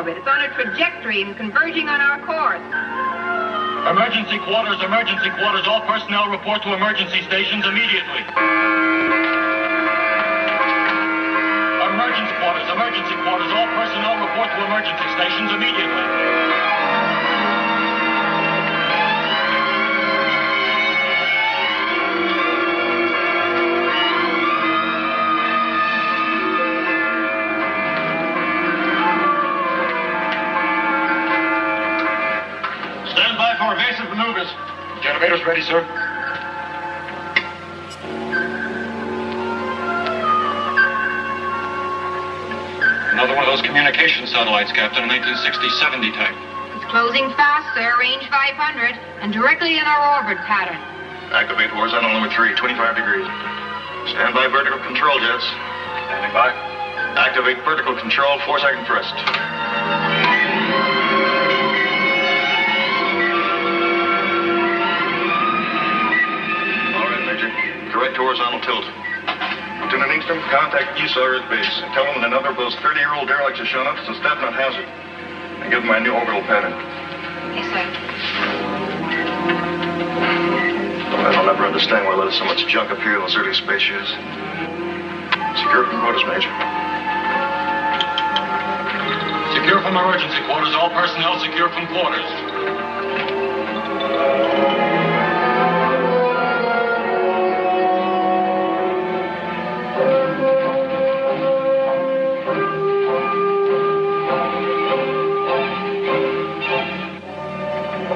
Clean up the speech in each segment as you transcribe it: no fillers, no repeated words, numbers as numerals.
orbit. It's on a trajectory and converging on our course. Emergency quarters, emergency quarters. All personnel report to emergency stations immediately. Emergency quarters, emergency quarters. All personnel report to emergency stations immediately. For evasive maneuvers. Generators ready, sir. Another one of those communication satellites, Captain, 1960-70 type. It's closing fast, sir. Range 500 and directly in our orbit pattern. Activate horizontal number 3, 25 degrees. Stand by vertical control jets. Standing by. Activate vertical control, 4-second thrust. Correct horizontal tilt. Lieutenant Inkster, contact Usar at base. Tell them that another of those 30-year-old derelicts has shown up. It's a step not hazard. And give them my new orbital pattern. Yes, sir. I'll never understand why there's so much junk up here in those early space years. Secure from quarters, Major. Secure from emergency quarters. All personnel secure from quarters.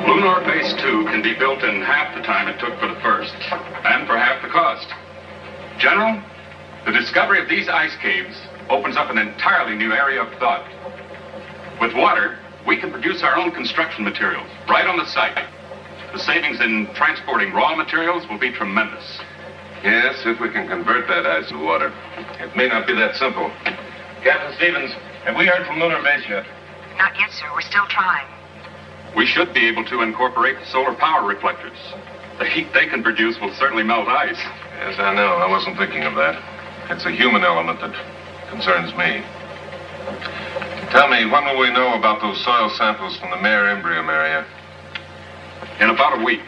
Lunar Base 2 can be built in half the time it took for the first, and for half the cost. General, the discovery of these ice caves opens up an entirely new area of thought. With water, we can produce our own construction materials right on the site. The savings in transporting raw materials will be tremendous. Yes, if we can convert that ice to water. It may not be that simple. Captain Stevens, have we heard from Lunar Base yet? Not yet, sir. We're still trying. We should be able to incorporate solar power reflectors. The heat they can produce will certainly melt ice. Yes, I know. I wasn't thinking of that. It's a human element that concerns me. Tell me, when will we know about those soil samples from the Mare Imbrium area? In about a week.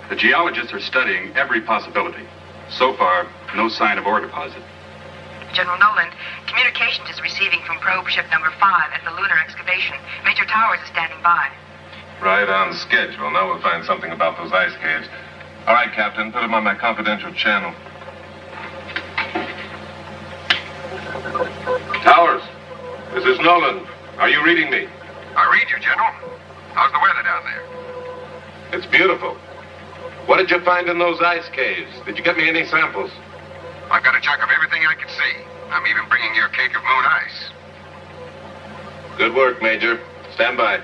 The geologists are studying every possibility. So far, no sign of ore deposit. General Nolan, communications is receiving from probe ship number 5 at the lunar excavation. Major Towers is standing by. Right on schedule. Now we'll find something about those ice caves. All right, Captain, put them on my confidential channel. Towers, this is Nolan. Are you reading me? I read you, General. How's the weather down there? It's beautiful. What did you find in those ice caves? Did you get me any samples? I've got a chunk of everything I can see. I'm even bringing you a cake of moon ice. Good work, Major. Stand by.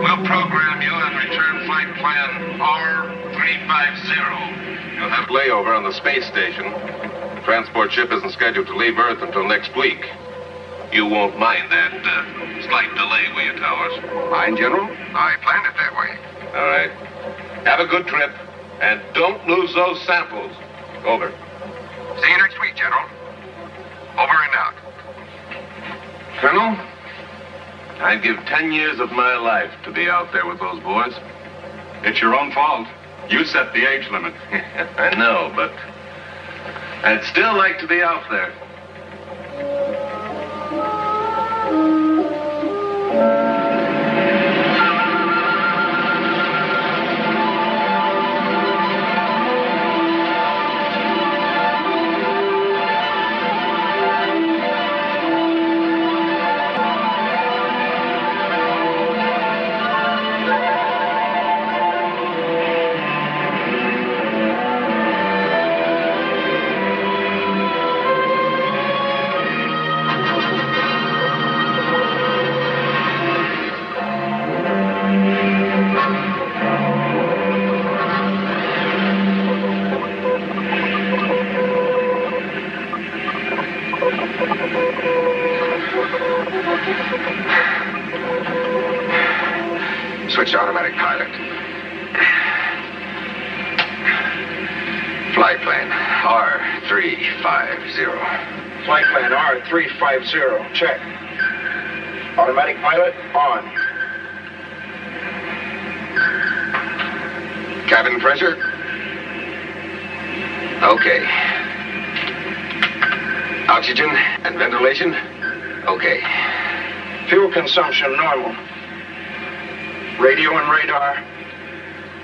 We'll program you on return flight plan R350. You'll have layover on the space station. The transport ship isn't scheduled to leave Earth until next week. You won't mind that slight delay, will you, Towers? Mind, General? I planned it that way. All right. Have a good trip, and don't lose those samples. Over. See you next week, General. Over and out. Colonel, I'd give 10 years of my life to be out there with those boys. It's your own fault. You set the age limit. I know, but I'd still like to be out there. Switch to automatic pilot. Flight plan R350. Flight plan R350. Check. Automatic pilot on. Cabin pressure? Okay. Oxygen and ventilation? Okay. Fuel consumption normal. Radio and radar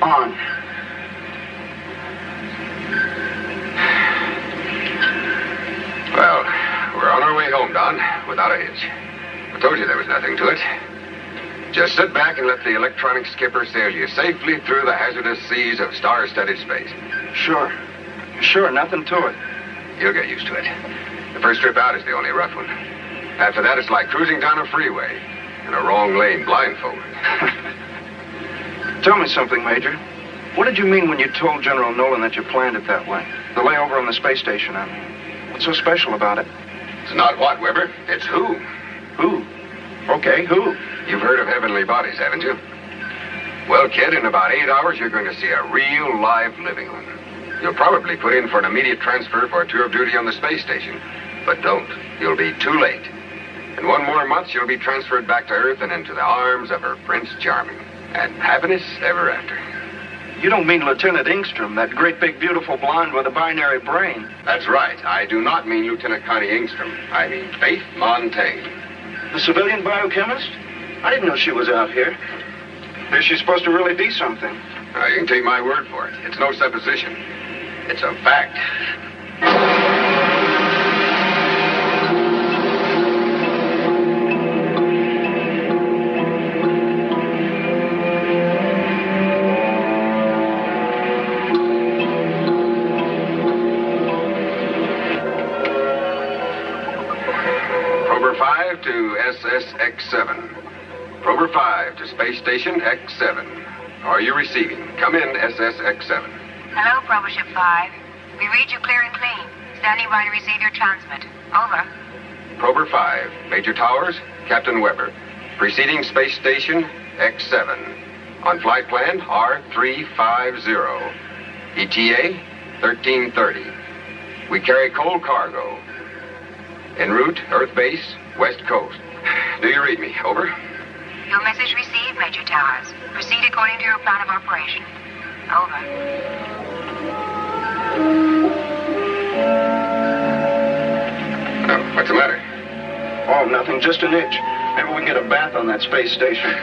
on. Well, we're on our way home, Don, without a hitch. I told you there was nothing to it. Just sit back and let the electronic skipper sail you safely through the hazardous seas of star-studded space. Sure. Sure, nothing to it. You'll get used to it. The first trip out is the only rough one. After that, it's like cruising down a freeway in a wrong lane blindfolded. Tell me something, Major. What did you mean when you told General Nolan that you planned it that way? The layover on the space station, I mean. What's so special about it? It's not what, Weber. It's who. Who? Okay, who? You've heard of heavenly bodies, haven't you? Well, kid, in about 8 hours, you're going to see a real, live, living one. You'll probably put in for an immediate transfer for a tour of duty on the space station. But don't. You'll be too late. In 1 more month, you'll be transferred back to Earth and into the arms of her Prince Charming. And happiness ever after. You don't mean Lieutenant Ingstrom, that great big beautiful blonde with a binary brain. That's right. I do not mean Lieutenant Connie Ingstrom. I mean Faith Montaigne. The civilian biochemist? I didn't know she was out here. Is she supposed to really be something? You can take my word for it. It's no supposition. It's a fact. Prober 5 to SSX-7. Prober 5 to Space Station X-7. Are you receiving? Come in, SSX-7. Hello, Prober Ship 5. We read you clear and clean. Standing by to receive your transmit. Over. Prober 5, Major Towers, Captain Weber. Preceding Space Station X-7. On flight plan R350. ETA 1330. We carry coal cargo. En route, Earth Base, West Coast. Do you read me? Over. Your message received, Major Towers. Proceed according to your plan of operation. Over. Oh, what's the matter? Oh, nothing, just an itch. Maybe we can get a bath on that space station.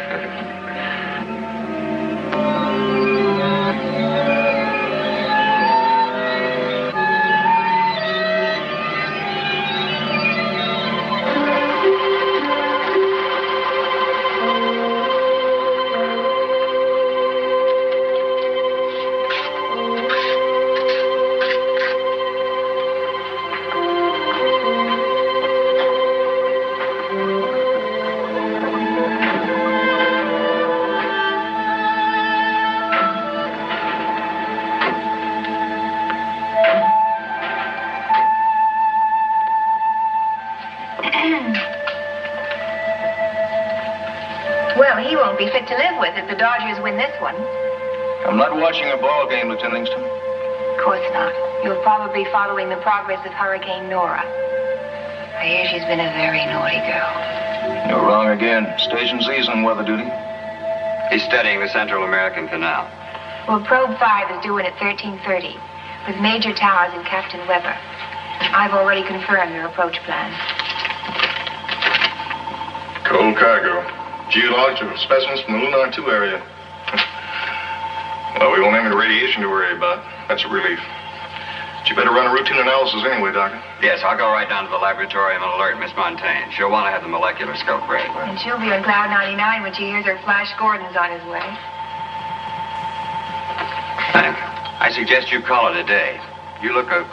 Well, he won't be fit to live with if the Dodgers win this one. I'm not watching a ball game, Lieutenant Ingstrom. Of course not. You're probably following the progress of Hurricane Nora. I hear she's been a very naughty girl. You're wrong again. Station Z's on weather duty. He's studying the Central American Canal. Well, Probe 5 is due in at 1330 with Major Towers and Captain Weber. I've already confirmed your approach plan. Coal cargo. Geological specimens from the Lunar 2 area. Well, we won't have any radiation to worry about. That's a relief. But you better run a routine analysis anyway, Doctor. Yes, I'll go right down to the laboratory and alert Miss Montaigne. She'll want to have the molecular scope ready. And she'll be on cloud 99 when she hears her Flash Gordon's on his way. I suggest you call it a day. You look a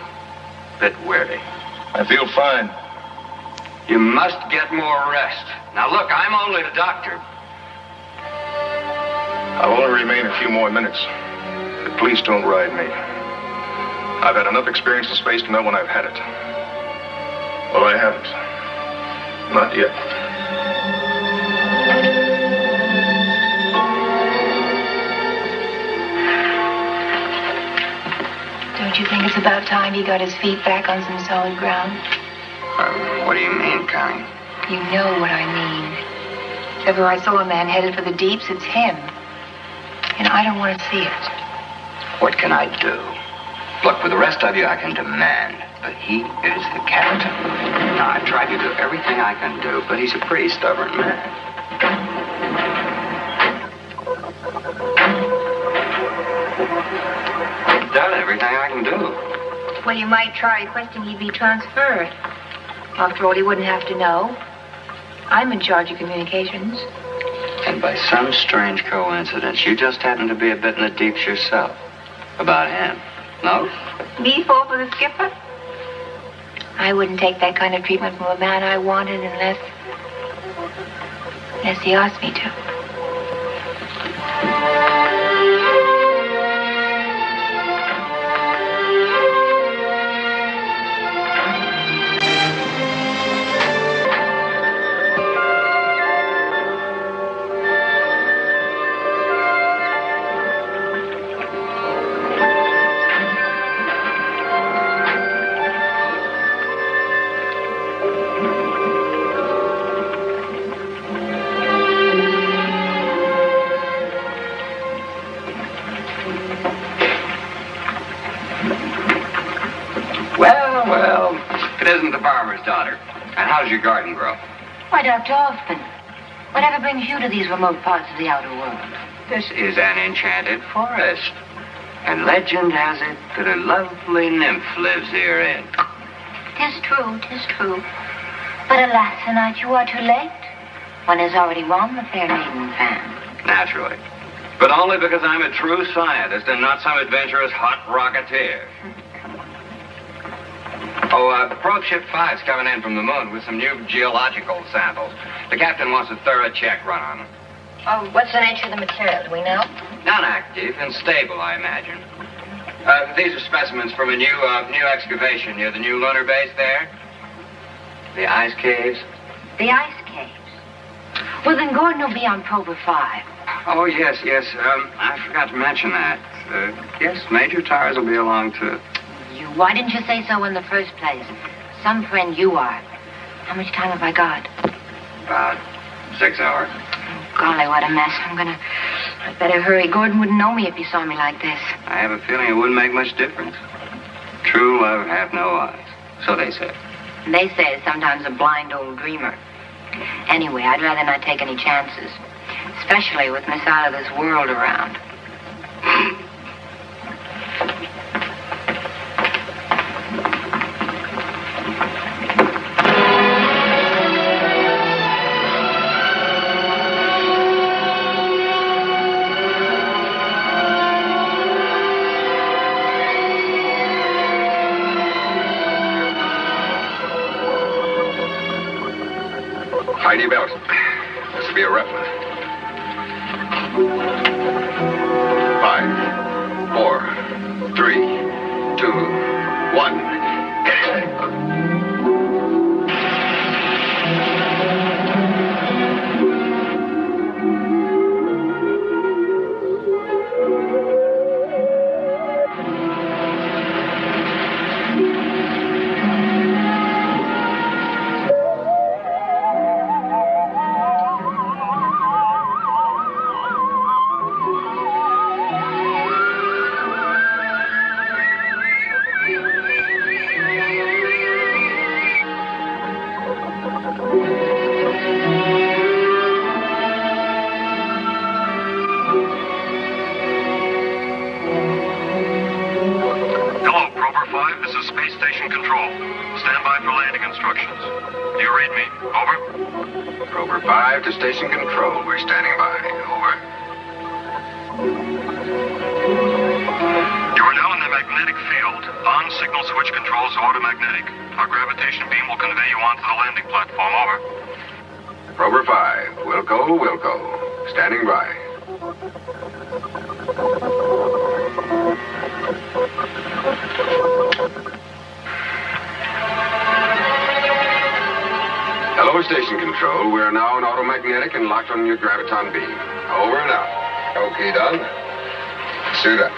bit weary. I feel fine. You must get more rest. Now, look, I'm only the doctor. I'll only remain a few more minutes. But please don't ride me. I've had enough experience in space to know when I've had it. Well, I haven't. Not yet. Don't you think it's about time he got his feet back on some solid ground? What do you mean, Connie? You know what I mean. If ever I saw a man headed for the deeps, it's him. And I don't want to see it. What can I do? Look, with the rest of you, I can demand. But he is the captain. Now, I've tried to do everything I can do, but he's a pretty stubborn man. I've done everything I can do. Well, you might try requesting he be transferred. After all, he wouldn't have to know. I'm in charge of communications. And by some strange coincidence, you just happen to be a bit in the deeps yourself. About him. No? Me fall for the skipper? I wouldn't take that kind of treatment from a man I wanted unless he asked me to. How's your garden grow? Why, Dr. Hoffman, whatever brings you to these remote parts of the outer world? This is an enchanted forest. And legend has it that a lovely nymph lives herein. 'Tis true, 'tis true. But alas, tonight you are too late. One has already won the fair maiden fan. Naturally. But only because I'm a true scientist and not some adventurous hot rocketeer. Probe Ship 5's coming in from the moon with some new geological samples. The captain wants a thorough check run on them. Oh, what's the nature of the material? Do we know? Non-active and stable, I imagine. These are specimens from a new excavation near the new lunar base there. The ice caves. The ice caves? Well, then Gordon will be on Prober 5. Oh, yes. I forgot to mention that. Yes, Major Towers will be along, too. Why didn't you say so in the first place? Some friend you are. How much time have I got? About 6 hours. Oh, golly, what a mess. I'd better hurry. Gordon wouldn't know me if he saw me like this. I have a feeling it wouldn't make much difference. True love hath no eyes. So they say. They say it's sometimes a blind old dreamer. Anyway, I'd rather not take any chances. Especially with Miss out of this world around. Tighten your belt. This will be a rough one. 5, 4, 3, 2, 1. Get it. Station control, we're standing by. Over. You are now in the magnetic field. On signal switch controls automagnetic. Our gravitation beam will convey you onto the landing platform. Over. Rover 5, Wilco. Standing by. Hello, station control. We are now on automagnetic and locked on your graviton beam. Over and out. Okay, done. Suit up.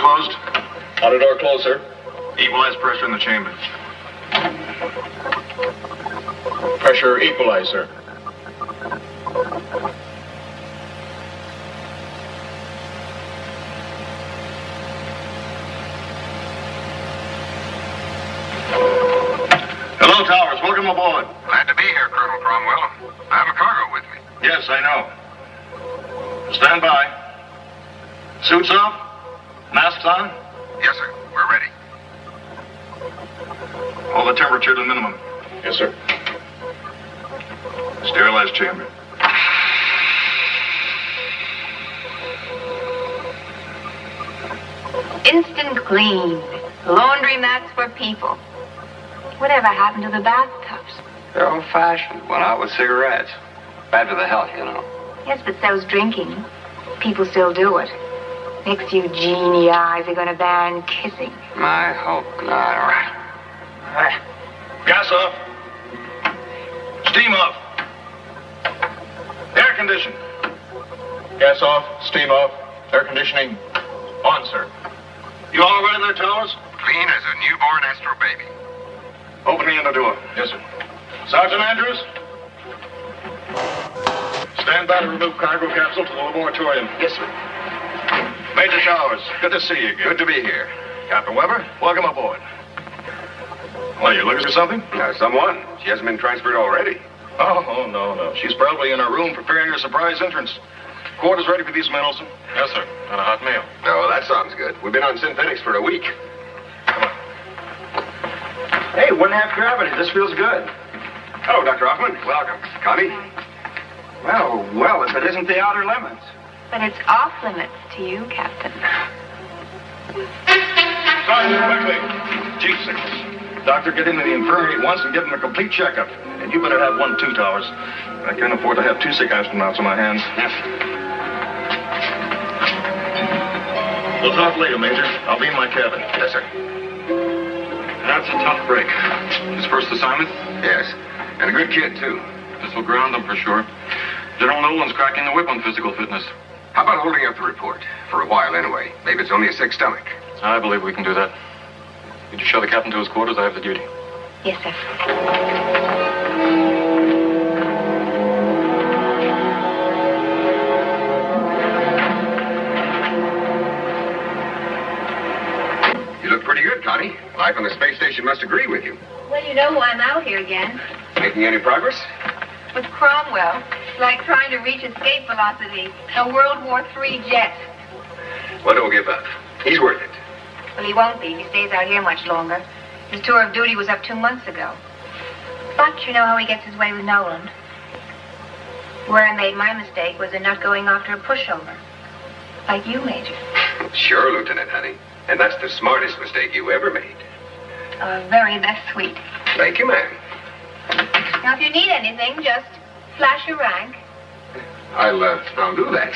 closed? Outer door closed, sir. Equalize pressure in the chamber. Pressure equalized, sir. Hello, Towers. Welcome aboard. Glad to be here, Colonel Cromwell. I have a cargo with me. Yes, I know. Stand by. Suits off? Masks on? Yes, sir. We're ready. Hold the temperature to the minimum. Yes, sir. Sterilized chamber. Instant clean. Laundry mats for people. Whatever happened to the bathtubs? They're old-fashioned. Went out with cigarettes. Bad for the health, you know. Yes, but so's drinking. People still do it. Next you genie eyes are gonna ban kissing. I hope not. All right. Gas off. Steam off. Air condition. Gas off, steam off, air conditioning on, sir. You all ready there, Towers? Clean as a newborn Astro baby. Open the inner door. Yes, sir. Sergeant Andrews? Stand by to remove cargo capsule to the laboratorium. Yes, sir. Major Towers, good to see you again. Good to be here. Captain Weber, welcome aboard. Well, you looking for something? Someone. She hasn't been transferred already. Oh, no. She's probably in her room preparing her surprise entrance. Quarters ready for these, Mendelson? Yes, sir. And a hot meal. Oh, that sounds good. We've been on synthetics for a week. Hey, 1/2 gravity. This feels good. Oh, Dr. Hoffman. Welcome. Connie? Well, if it isn't the outer limits. But it's off limits to you, Captain. Sergeant, quickly. Chief signals. Doctor, get into the infirmary at once and give him a complete checkup. And you better have one, too, Towers. I can't afford to have 2 sick astronauts on my hands. Yes. We'll talk later, Major. I'll be in my cabin. Yes, sir. That's a tough break. His first assignment? Yes. And a good kid, too. This will ground him for sure. General Nolan's cracking the whip on physical fitness. How about holding up the report? For a while, anyway. Maybe it's only a sick stomach. I believe we can do that. Could you show the captain to his quarters? I have the duty. Yes, sir. You look pretty good, Connie. Life on the space station must agree with you. Well, you know why I'm out here again. Making any progress? With Cromwell. It's like trying to reach escape velocity. A World War III jet. Well, don't give up. He's worth it. Well, he won't be if he stays out here much longer. His tour of duty was up 2 months ago. But you know how he gets his way with Nolan. Where I made my mistake was in not going after a pushover. Like you, Major. Sure, Lieutenant, honey. And that's the smartest mistake you ever made. That's sweet. Thank you, ma'am. Now, if you need anything, just flash your rank. I'll do that.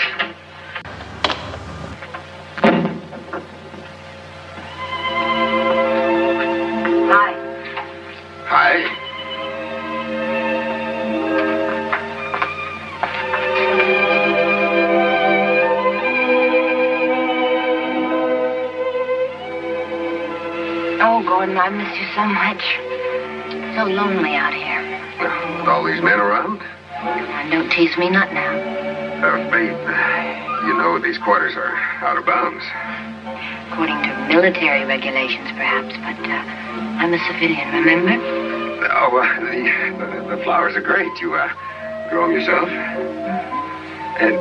Hi. Hi. Oh, Gordon, I miss you so much. So lonely out here. With all these men around? And don't tease me not now. Babe, you know these quarters are out of bounds. According to military regulations, perhaps, but I'm a civilian, remember? Oh, the flowers are great. You grow them yourself? And,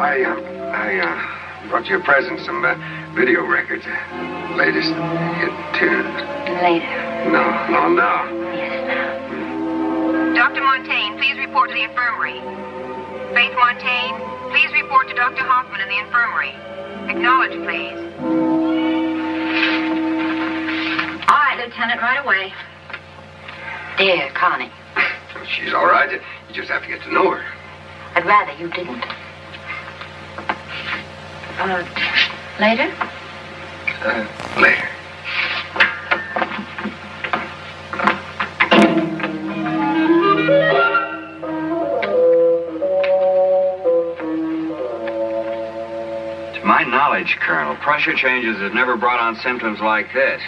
I brought you a present, some video records. Latest hit tunes. Later. No. Yes, now. Dr. Montaigne, please report to the infirmary. Faith Montaigne, please report to Dr. Hoffman in the infirmary. Acknowledge, please. All right, Lieutenant, right away. Dear Connie. She's all right. You just have to get to know her. I'd rather you didn't. Later? Later. To my knowledge, Colonel, pressure changes have never brought on symptoms like this.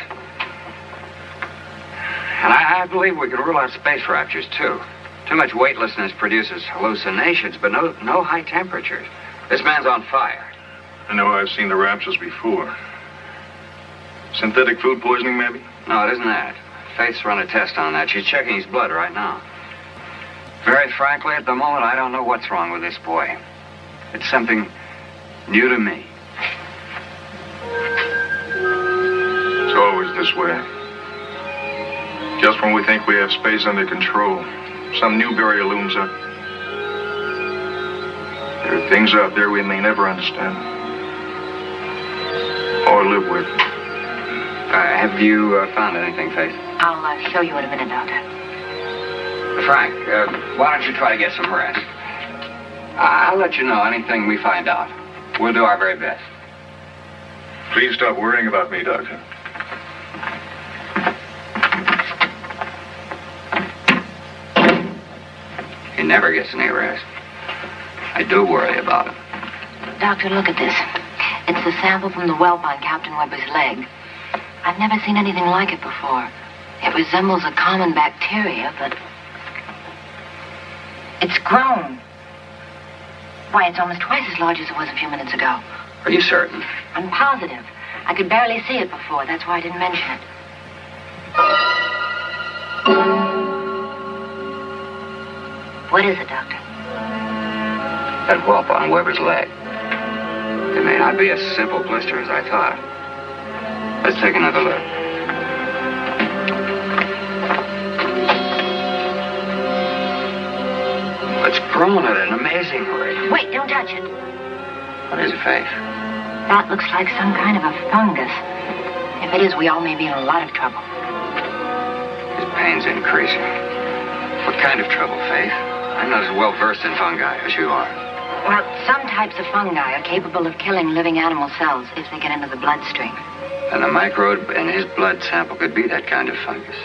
And I believe we can rule out space raptures, too. Too much weightlessness produces hallucinations, but no high temperatures. This man's on fire. I know I've seen the raptures before. Synthetic food poisoning, maybe? No, it isn't that. Faith's run a test on that. She's checking his blood right now. Very frankly, at the moment, I don't know what's wrong with this boy. It's something new to me. It's always this way. Just when we think we have space under control, some new barrier looms up. There are things out there we may never understand or live with. Have you found anything, Faith? I'll show you in a minute, Doctor. Frank, why don't you try to get some rest? I'll let you know anything we find out. We'll do our very best. Please stop worrying about me, Doctor. He never gets any rest. I do worry about him. Doctor, look at this. It's the sample from the whelp on Captain Webber's leg. I've never seen anything like it before. It resembles a common bacteria, but it's grown. Why, it's almost twice as large as it was a few minutes ago. Are you certain? I'm positive. I could barely see it before. That's why I didn't mention it. What is it, Doctor? That whelp on Webber's leg. It may not be as simple blister as I thought. Let's take another look. It's grown at an amazing rate. Wait, don't touch it. What is it, Faith? That looks like some kind of a fungus. If it is, we all may be in a lot of trouble. His pain's increasing. What kind of trouble, Faith? I'm not as well versed in fungi as you are. Well, some types of fungi are capable of killing living animal cells if they get into the bloodstream. And the microbe in his blood sample could be that kind of fungus.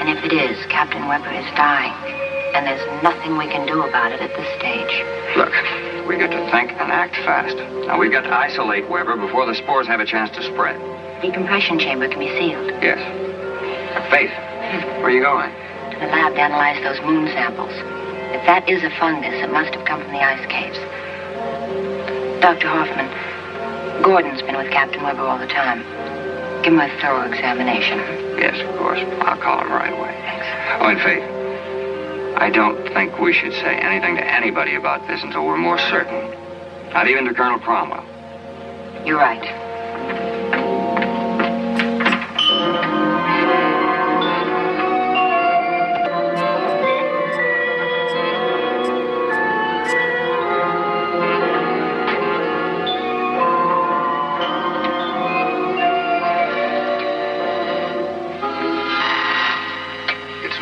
And if it is, Captain Webber is dying. And there's nothing we can do about it at this stage. Look, we got to think and act fast. Now, we've got to isolate Webber before the spores have a chance to spread. Decompression chamber can be sealed. Yes. Faith, where are you going? To the lab to analyze those moon samples. If that is a fungus, it must have come from the ice caves. Dr. Hoffman, Gordon's been with Captain Webber all the time. Give him a thorough examination. Yes, of course. I'll call him right away. Thanks. Oh, and Faith, I don't think we should say anything to anybody about this until we're more certain. Not even to Colonel Cromwell. You're right.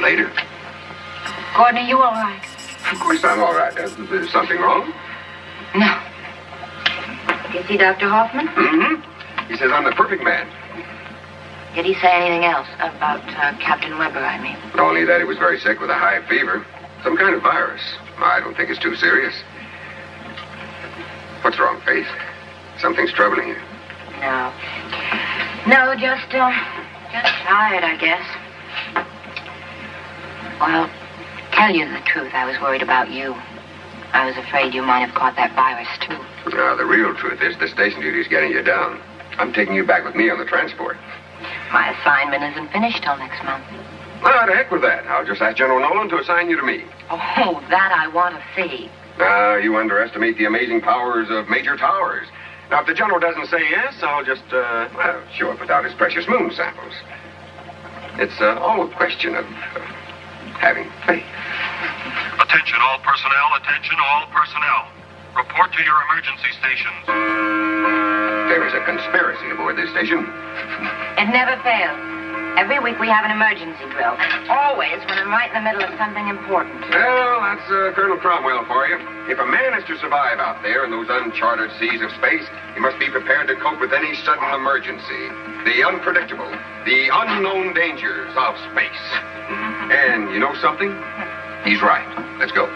Later. Gordon, are you all right? Of course I'm all right. There's something wrong? No. You see Dr. Hoffman? Mm-hmm. He says I'm the perfect man. Did he say anything else about Captain Webber, I mean? Only that he was very sick with a high fever. Some kind of virus. I don't think it's too serious. What's wrong, Faith? Something's troubling you. No. No, just tired, I guess. Well, tell you the truth, I was worried about you. I was afraid you might have caught that virus, too. No, the real truth is the station duty's getting you down. I'm taking you back with me on the transport. My assignment isn't finished till next month. Well, to heck with that. I'll just ask General Nolan to assign you to me. Oh, that I want to see. You underestimate the amazing powers of Major Towers. Now, if the General doesn't say yes, I'll just, show up without his precious moon samples. It's all a question of having faith. Attention all personnel, attention all personnel. Report to your emergency stations. There is a conspiracy aboard this station. It never fails. Every week we have an emergency drill. Always when I'm right in the middle of something important. Well, that's Colonel Cromwell for you. If a man is to survive out there in those uncharted seas of space, he must be prepared to cope with any sudden emergency. The unpredictable, the unknown dangers of space. And you know something? He's right. Let's go.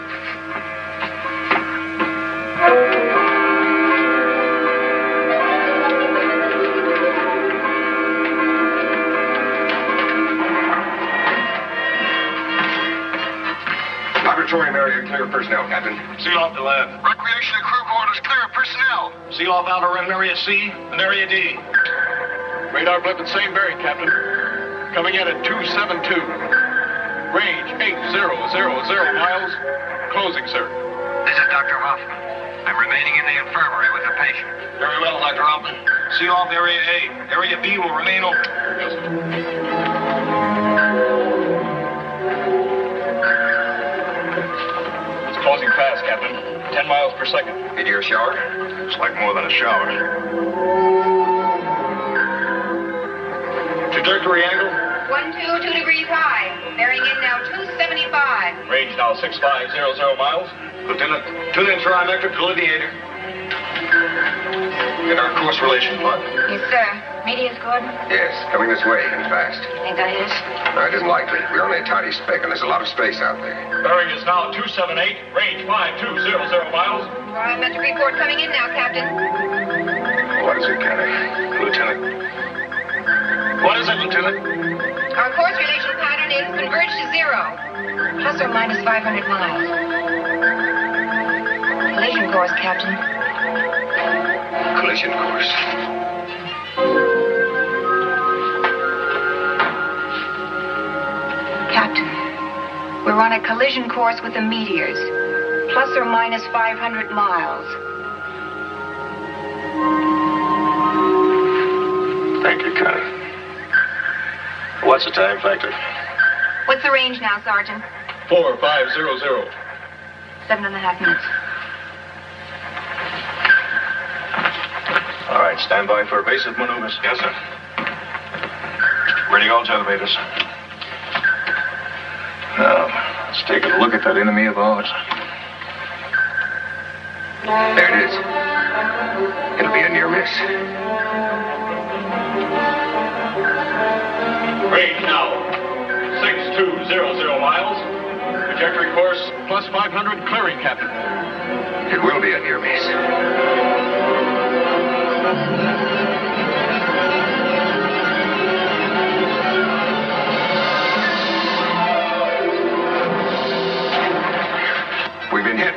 laboratorium area clear of personnel, Captain. Seal off the lab. Recreation and crew quarters clear of personnel. Seal off overrun area C and area D. Radar blip at same bearing, Captain. Coming in at 272. Range 8000 miles. Closing, sir. This is Dr. Hoffman. I'm remaining in the infirmary with a patient. Very well, Dr. Hoffman. Seal off area A. Area B will remain open. Yes, sir. It's closing fast, Captain. 10 miles per second. Into your shower? It's like more than a shower. Trajectory angle. 122 degrees high. Bearing in now 275. Range now 6500 miles. Lieutenant, tune in trimetric delineator. Get our course relation plot. Yes, sir. Media's Gordon. Yes, coming this way and fast. Think that is? No, it isn't likely. We're only a tiny speck, and there's a lot of space out there. Bearing is now 278. Range 5200 miles. Trimetric report coming in now, Captain. What is it, Kenny? Lieutenant. What is it, Lieutenant? Our course relation pattern is converged to 0. Plus or minus 500 miles. Collision course, Captain. Collision course. Captain, we're on a collision course with the meteors. Plus or minus 500 miles. Thank you, Connie. What's the time factor? What's the range now, Sergeant? 4500. 7.5 minutes. All right, stand by for evasive maneuvers. Yes, sir. Ready all elevators. Now, let's take a look at that enemy of ours. There it is. It'll be a near miss. Range now 6200 miles. Trajectory course plus 500 clearing, Captain. It will be a near miss. We've been hit.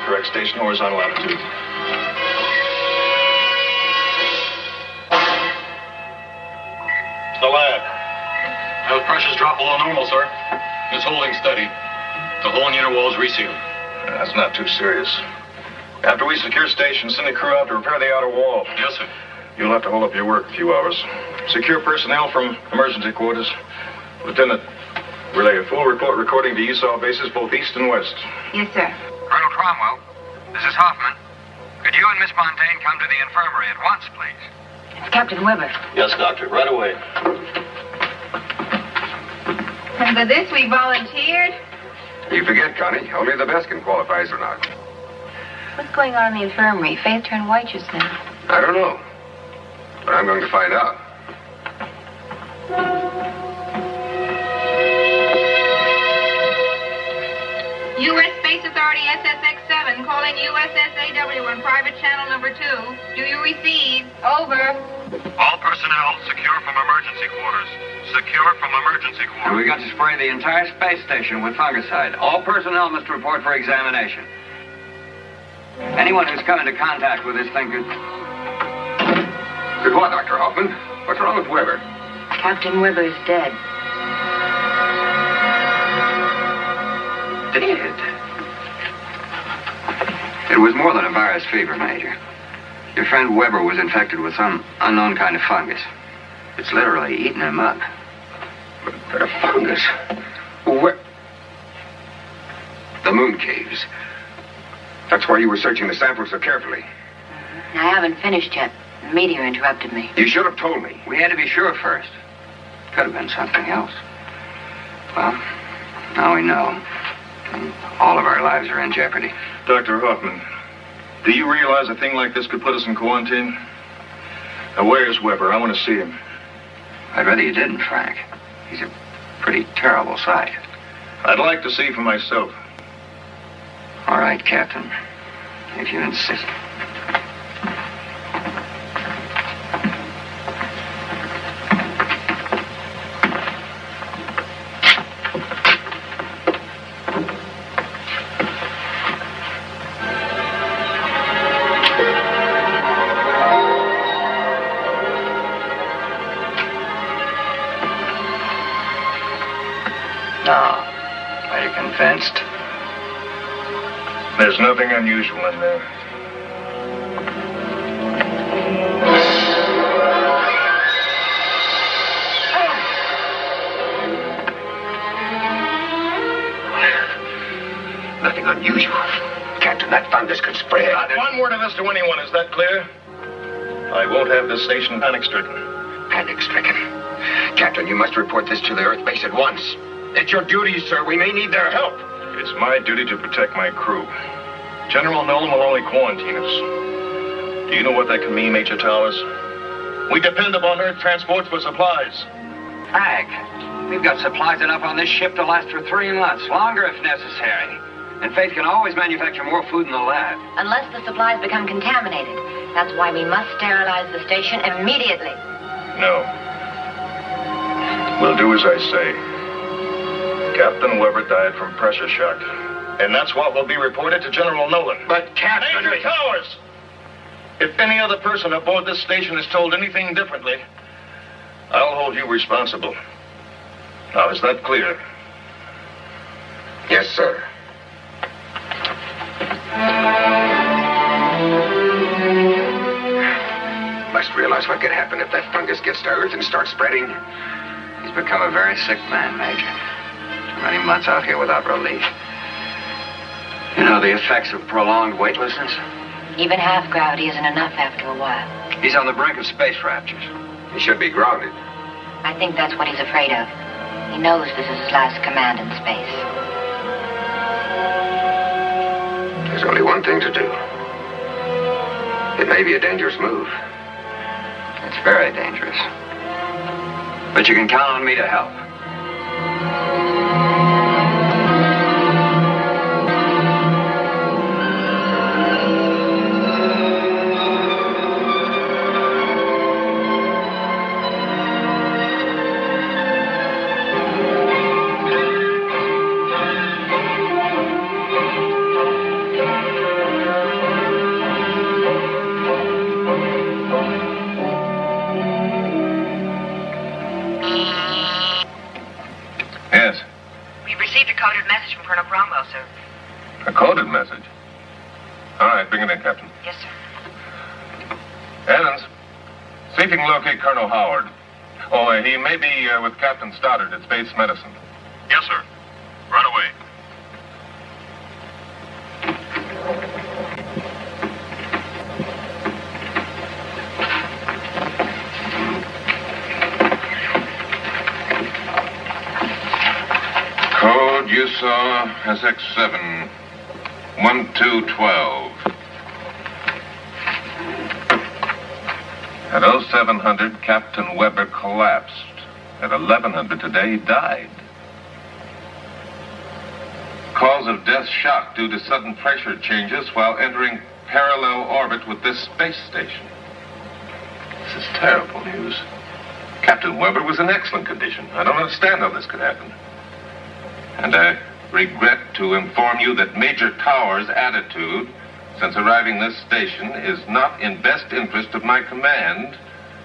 Correct station horizontal altitude. The lab. Those pressures drop below normal, sir. It's holding steady. The whole inner wall is resealed. That's not too serious. After we secure station, send a crew out to repair the outer wall. Yes, sir. You'll have to hold up your work a few hours. Secure personnel from emergency quarters. Lieutenant, relay a full report recording to Utah bases both east and west. Yes, sir. Colonel Cromwell, this is Hoffman. Could you and Miss Montaigne come to the infirmary at once, please? It's Captain Weber. Yes, Doctor. Right away. And for this we volunteered. You forget, Connie. Only the best can qualify as or not. What's going on in the infirmary? Faith turned white just now. I don't know. But I'm going to find out. U.S. Space Authority SSX-7 calling USSAW on private channel number 2. Do you receive? Over. All personnel secure from emergency quarters. Secure from emergency And quarters. we got to spray the entire space station with fungicide. All personnel must report for examination. Anyone who's come into contact with this thing could... Good what, Dr. Hoffman? What's wrong with Weber? Captain Weber is dead. Dead. It was more than a virus fever, Major. Your friend Weber was infected with some unknown kind of fungus. It's literally eaten him up. But a fungus? Where? The moon caves. That's why you were searching the sample so carefully. I haven't finished yet. The meteor interrupted me. You should have told me. We had to be sure first. Could have been something else. Well, now we know. And all of our lives are in jeopardy. Dr. Hoffman, do you realize a thing like this could put us in quarantine? Now, where's Weber? I want to see him. I'd rather you didn't, Frank. He's a pretty terrible sight. I'd like to see for myself. All right, Captain. If you insist. convinced? There's nothing unusual in there. Nothing unusual. Captain, that fungus could spread. Not one word of this to anyone, is that clear? I won't have this station panic-stricken. Panic-stricken? Captain, you must report this to the Earth base at once. It's your duty, sir. We may need their help. It's my duty to protect my crew. General Nolan will only quarantine us. Do you know what that can mean, Major Towers? We depend upon Earth transports for supplies. Frank, we've got supplies enough on this ship to last for 3 months, longer if necessary. And Faith can always manufacture more food in the lab. Unless the supplies become contaminated. That's why we must sterilize the station immediately. No. We'll do as I say. Captain Weber died from pressure shock. And that's what will be reported to General Nolan. But Captain... Major Towers! If any other person aboard this station is told anything differently, I'll hold you responsible. Now, is that clear? Yes, sir. Must realize what could happen if that fungus gets to Earth and starts spreading. He's become a very sick man, Major. Too many months out here without relief. You know the effects of prolonged weightlessness? Even half gravity isn't enough after a while. He's on the brink of space raptures. He should be grounded. I think that's what he's afraid of. He knows this is his last command in space. There's only one thing to do. It may be a dangerous move. It's very dangerous. But you can count on me to help. Yes. We've received a coded message from Colonel Cromwell, sir. A coded message? All right, bring it in, Captain. Yes, sir. Evans, see if you can locate Colonel Howard. Oh, he may be with Captain Stoddard at Space Medicine. Yes, sir. Right away. Code you saw SX7 1212. At 0700, Captain Weber collapsed. At 1100 today, he died. Cause of death shock due to sudden pressure changes while entering parallel orbit with this space station. This is terrible news. Captain Weber was in excellent condition. I don't understand how this could happen. And I regret to inform you that Major Towers' attitude since arriving this station is not in best interest of my command,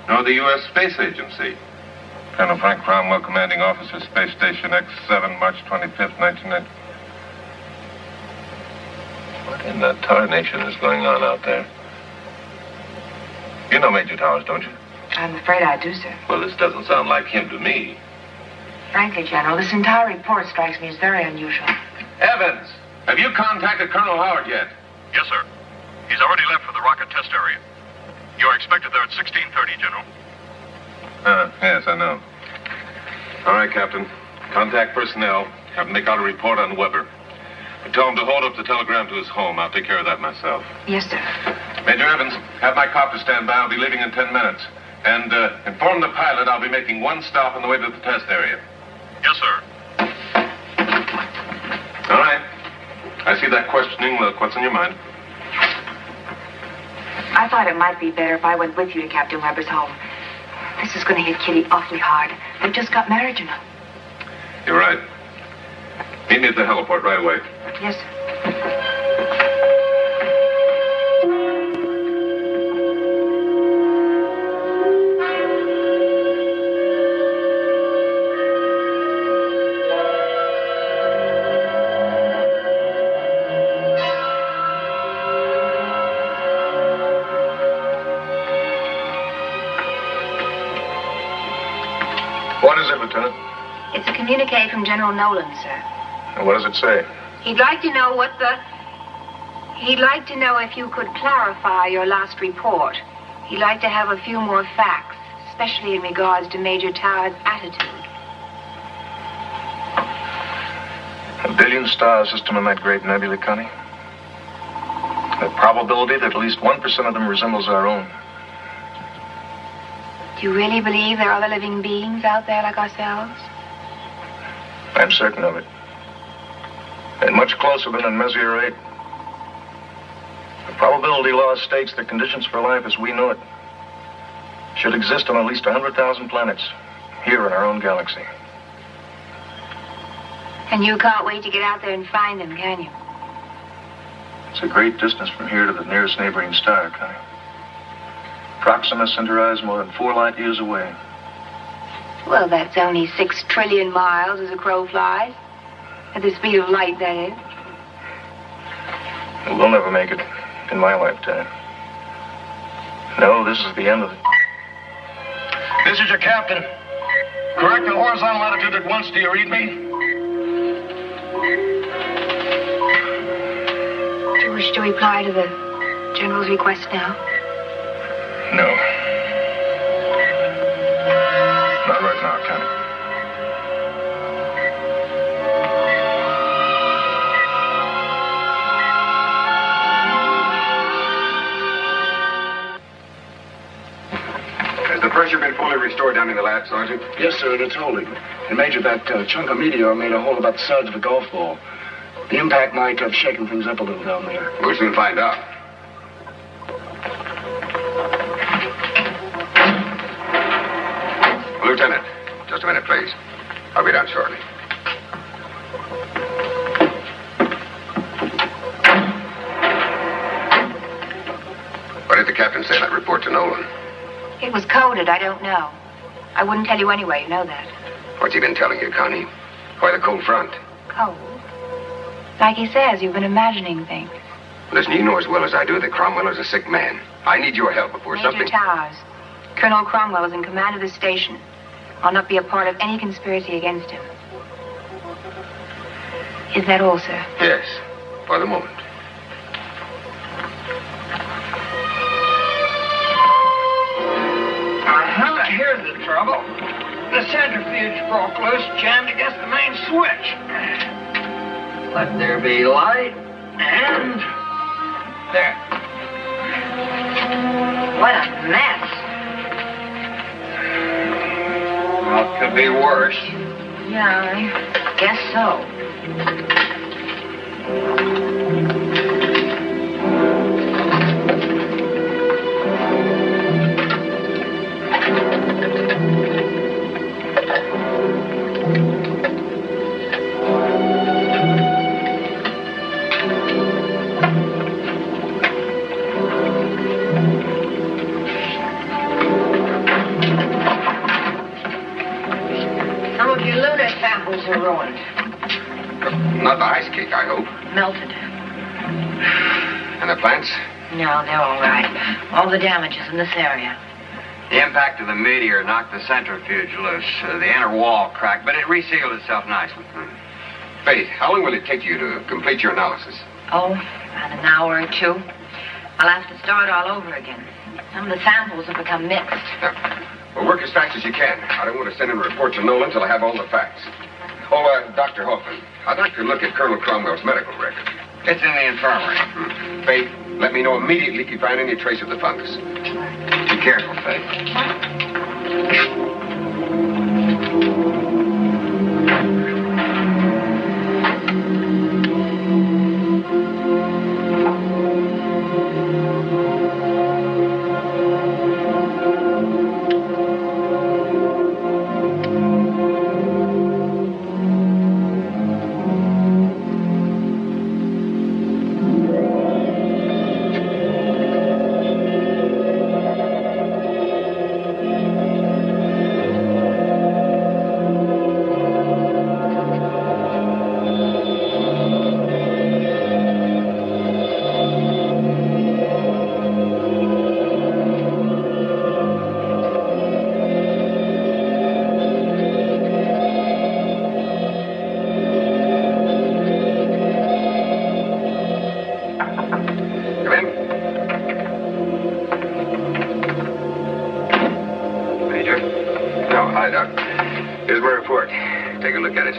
nor the U.S. Space Agency. Colonel Frank Cromwell, Commanding Officer, Space Station X7, March 25th, 1990. What in the tarnation is going on out there? You know Major Towers, don't you? I'm afraid I do, sir. Well, this doesn't sound like him to me. Frankly, General, this entire report strikes me as very unusual. Evans, have you contacted Colonel Howard yet? Yes, sir. He's already left for the rocket test area. You are expected there at 16:30, General. Yes, I know. All right, Captain. Contact personnel. Have them make out a report on Weber. Tell him to hold up the telegram to his home. I'll take care of that myself. Yes, sir. Major Evans, have my copter stand by. I'll be leaving in 10 minutes. And inform the pilot I'll be making one stop on the way to the test area. Yes, sir. All right. I see that questioning look. What's on your mind? I thought it might be better if I went with you to Captain Weber's home. This is going to hit Kitty awfully hard. They just got married, you know. You're right. Meet me at the heliport right away. Yes, sir. What is it, Lieutenant? It's a communique from General Nolan, sir. And what does it say? He'd like to know if you could clarify your last report. He'd like to have a few more facts, especially in regards to Major Tower's attitude. A billion-star system in that great nebula, Connie. The probability that at least 1% of them resembles our own. Do you really believe there are other living beings out there like ourselves? I'm certain of it. And much closer than in Messier 8. The probability law states that conditions for life as we know it should exist on at least 100,000 planets here in our own galaxy. And you can't wait to get out there and find them, can you? It's a great distance from here to the nearest neighboring star, Connie. Proxima Centauri is more than 4 light years away. Well, that's only 6 trillion miles as a crow flies. At the speed of light, that is. We'll never make it in my lifetime. No, this is the end of it. This is your captain. Correct the horizontal latitude at once. Do you read me? Do you wish to reply to the General's request now? No. Not right now, Connie. Has the pressure been fully restored down in the lab, Sergeant? Yes, sir, and it's holding. And Major, that chunk of meteor made a hole about the size of a golf ball. The impact might have shaken things up a little down there. We'll soon find out. Lieutenant, just a minute, please. I'll be down shortly. What did the captain say in that report to Nolan? It was coded. I don't know. I wouldn't tell you anyway. You know that. What's he been telling you, Connie? Why the cold front? Cold. Like he says, you've been imagining things. Listen, you know as well as I do that Cromwell is a sick man. I need your help before Major something... Towers. Colonel Cromwell is in command of the station. I'll not be a part of any conspiracy against him. Is that all, sir? Yes, for the moment. Here's the trouble. The centrifuge broke loose, jammed against the main switch. Let there be light, and there. What a mess. Well, it could be worse. Yeah, I guess so. Are ruined. Not the ice cake, I hope. Melted. And the plants? No, they're all right. All the damage is in this area. The impact of the meteor knocked the centrifuge loose. The inner wall cracked, but it resealed itself nicely. Faith, how long will it take you to complete your analysis? Oh, about an hour or two. I'll have to start all over again. Some of the samples have become mixed. Well, work as fast as you can. I don't want to send in a report to Nolan until I have all the facts. Oh, Dr. Hoffman, I'd like to look at Colonel Cromwell's medical record. It's in the infirmary. Faith, let me know immediately if you find any trace of the fungus. Be careful, Faith.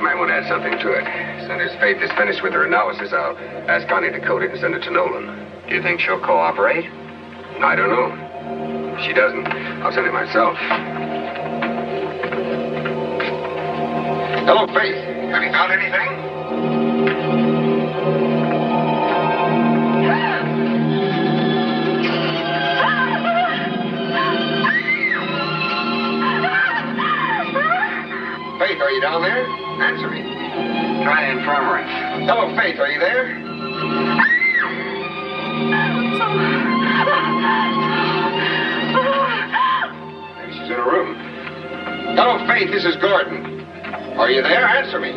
might want to add something to it. As soon as Faith is finished with her analysis, I'll ask Connie to code it and send it to Nolan. Do you think she'll cooperate? I don't know. If she doesn't, I'll send it myself. Hello, Faith. Have you found anything? Faith, are you down there? Answer me. Try the infirmary. Hello, Faith, are you there? Maybe she's in her room. Hello, Faith, this is Gordon. Are you there? Answer me.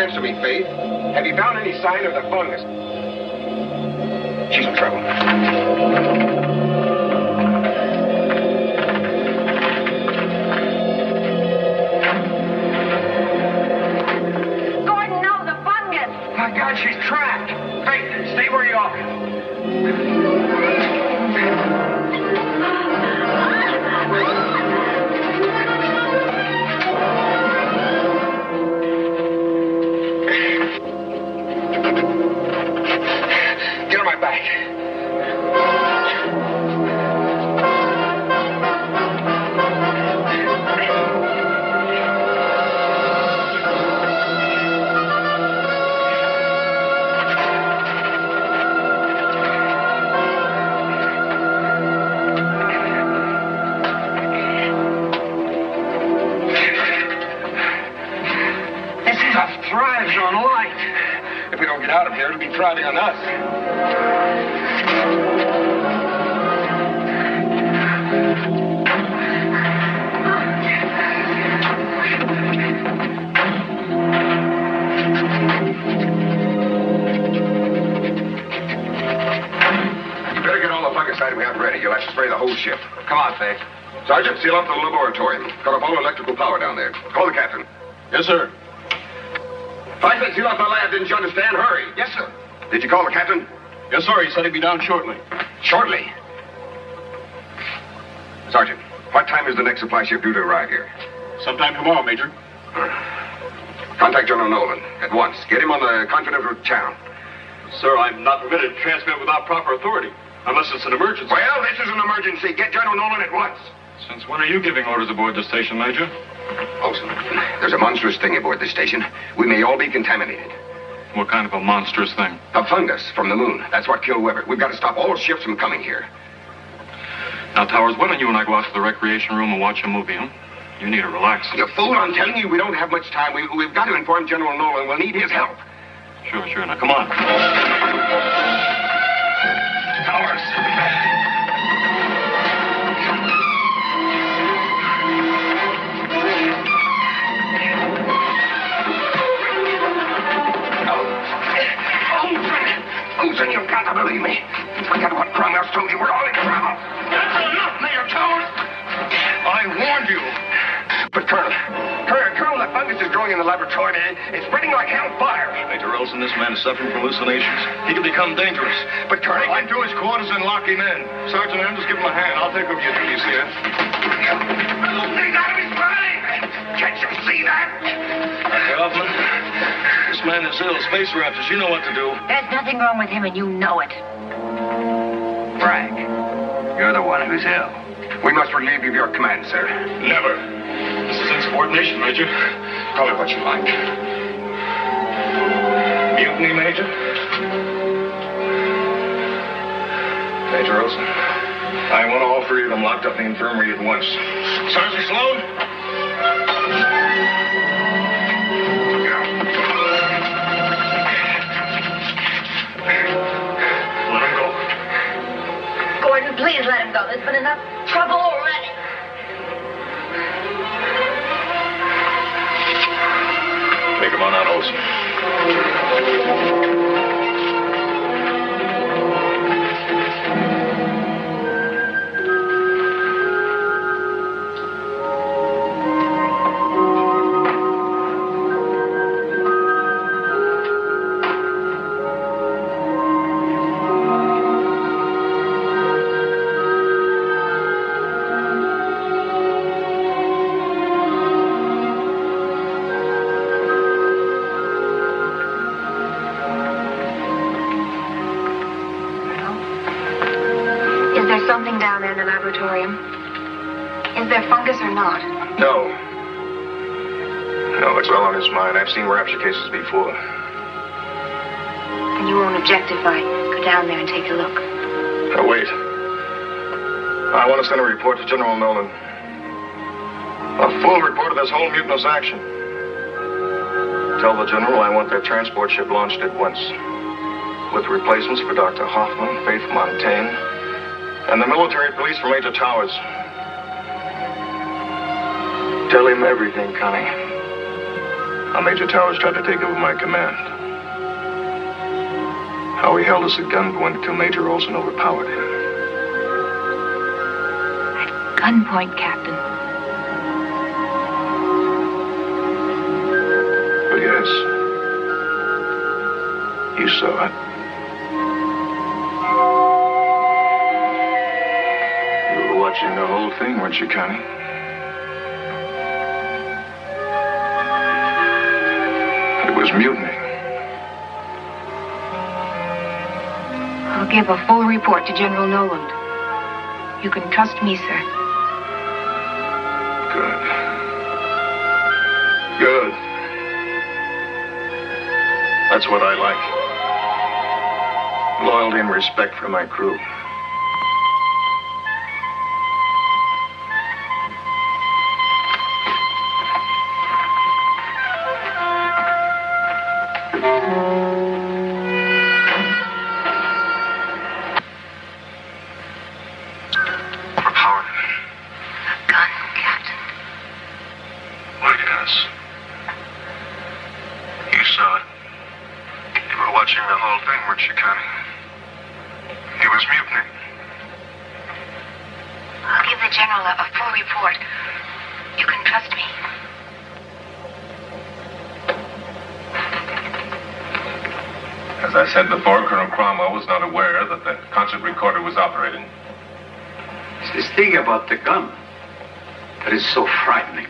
Answer me, Faith. Have you found any sign of the fungus? She's in trouble. Gordon, no, the fungus. My God, she's trapped. Faith, stay where you are. Get on my back. This stuff thrives on light. If we don't get out of here, it'll be thriving on us. You better get all the fungicide we have ready. You'll have to spray the whole ship. Come on, Faith. Sergeant, seal up the laboratory. Cut off all electrical power down there. Call the captain. Yes, sir. I said seal up the lab, didn't you understand? Hurry. Yes, sir. Did you call the captain? Yes, sir. He said he'd be down shortly. Shortly. Sergeant, what time is the next supply ship due to arrive here? Sometime tomorrow, Major. Contact General Nolan at once. Get him on the confidential channel. Sir, I'm not permitted to transmit without proper authority, unless it's an emergency. Well, this is an emergency. Get General Nolan at once. Since when are you giving orders aboard the station, Major? Olson, there's a monstrous thing aboard this station. We may all be contaminated. What kind of a monstrous thing? A fungus from the moon. That's what killed Weber. We've got to stop all ships from coming here. Now, Towers, why don't you and I go out to the recreation room and watch a movie, huh? You need to relax. You fool, I'm telling you, we don't have much time. We've got to inform General Nolan. We'll need his help. Sure. Now, come on. Towers. Olson, you've got to believe me. Forget what Cromwell's told you. We're all in trouble. That's enough, Mayor Towers. I warned you. But Colonel, the fungus is growing in the laboratory. It's spreading like hellfire. Major Olson, this man is suffering from hallucinations. He could become dangerous. But Colonel, Take him to his quarters and lock him in. Sergeant Andrews, give him a hand. I'll take over your duties here. He's out of his mind. Can't you see that? Dr. Hoffman, this man is ill. Space Raptors, you know what to do. There's nothing wrong with him, and you know it. Frank, you're the one who's ill. We must relieve you of your command, sir. Never. This is insubordination, Major. Call it what you like. Mutiny, Major? Major Olson, I want all three of them locked up in the infirmary at once. Sergeant Sloan? Let him go. Gordon, please let him go. There's been enough trouble already. Take him on out, Olson. the laboratorium. Is there fungus or not? No. No, it's well on his mind. I've seen rapture cases before. And you won't object if I go down there and take a look. Now, wait. I want to send a report to General Nolan. A full report of this whole mutinous action. Tell the General I want that transport ship launched at once. With replacements for Dr. Hoffman, Faith Montaigne, and the military police for Major Towers. Tell him everything, Connie. How Major Towers tried to take over my command. How he held us at gunpoint until Major Olson overpowered him. Gunpoint, Captain. Oh, yes. You saw it. You were watching the whole thing, weren't you, Connie? It was mutiny. I'll give a full report to General Noland. You can trust me, sir. Good. Good. That's what I like. Loyalty and respect for my crew. As I said before, Colonel Cromwell was not aware that the concert recorder was operating. It's this thing about the gun that is so frightening.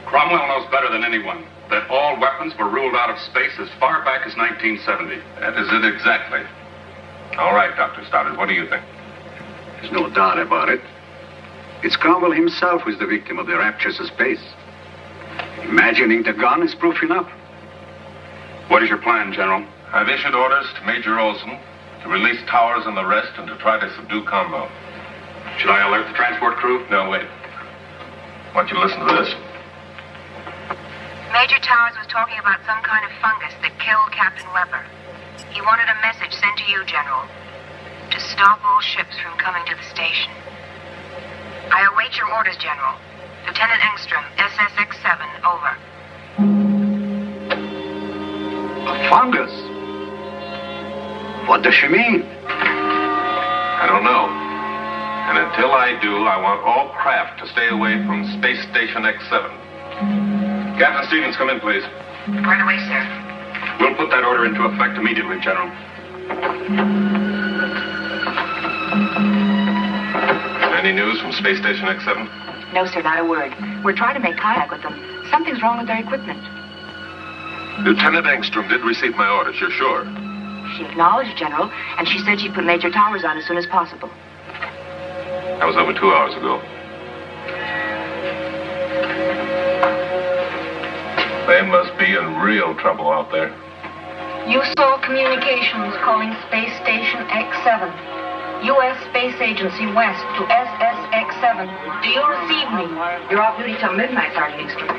Cromwell knows better than anyone that all weapons were ruled out of space as far back as 1970. That is it exactly. All right, Dr. Stoddard, what do you think? There's no doubt about it. It's Cromwell himself who's the victim of the raptures of space. Imagining the gun is proof enough. What is your plan, General? I've issued orders to Major Olson to release Towers and the rest and to try to subdue Combo. Should I alert the transport crew? No, wait. I want you to listen to this. Major Towers was talking about some kind of fungus that killed Captain Weber. He wanted a message sent to you, General, to stop all ships from coming to the station. I await your orders, General. Lieutenant Engstrom, SSX-7, over. A fungus? What does she mean? I don't know. And until I do, I want all craft to stay away from Space Station X7. Captain Stevens, come in, please. Right away, sir. We'll put that order into effect immediately, General. Any news from Space Station X7? No, sir, not a word. We're trying to make contact with them. Something's wrong with their equipment. Lieutenant Engstrom did receive my orders, you're sure? She acknowledged, General, and she said she'd put Major Towers on as soon as possible. That was over 2 hours ago. They must be in real trouble out there. You saw communications calling Space Station X7. U.S. Space Agency West to SSX-7. Do you receive me? You're off duty till midnight, Sergeant Engstrom.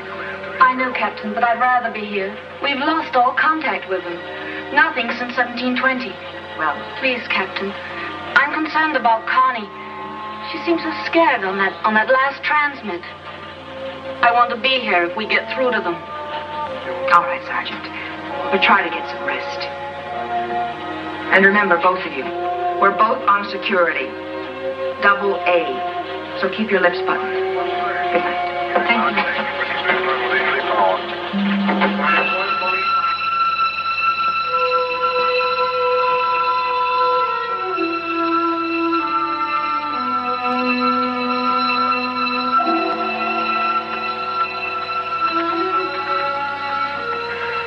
I know, Captain, but I'd rather be here. We've lost all contact with them. Nothing since 1720. Well, please, Captain. I'm concerned about Connie. She seems so scared on that last transmit. I want to be here if we get through to them. All right, Sergeant. We'll try to get some rest. And remember, both of you, we're both on security. Double A. So keep your lips buttoned. Good night. Thank you.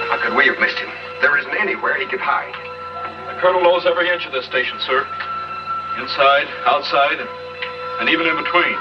How could we have missed him? There isn't anywhere he could hide. The Colonel knows every inch of this station, sir. Inside, outside, and and even in between.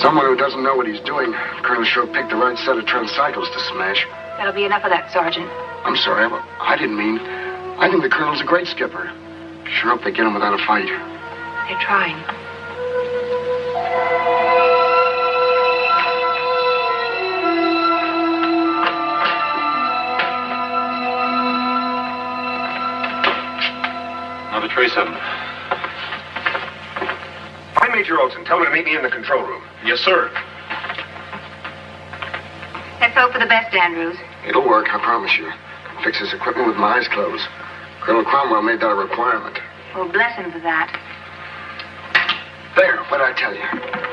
Someone who doesn't know what he's doing. Colonel sure picked the right set of tricycles to smash. That'll be enough of that, Sergeant. I'm sorry, I didn't mean. I think the Colonel's a great skipper. Sure hope they get him without a fight. They're trying. Another trace of him. Find Major Olson. Tell him to meet me in the control room. Yes, sir. Let's hope for the best, Andrews. It'll work, I promise you. Fix his equipment with my eyes closed. Colonel Cromwell made that a requirement. Well, bless him for that. There, what'd I tell you?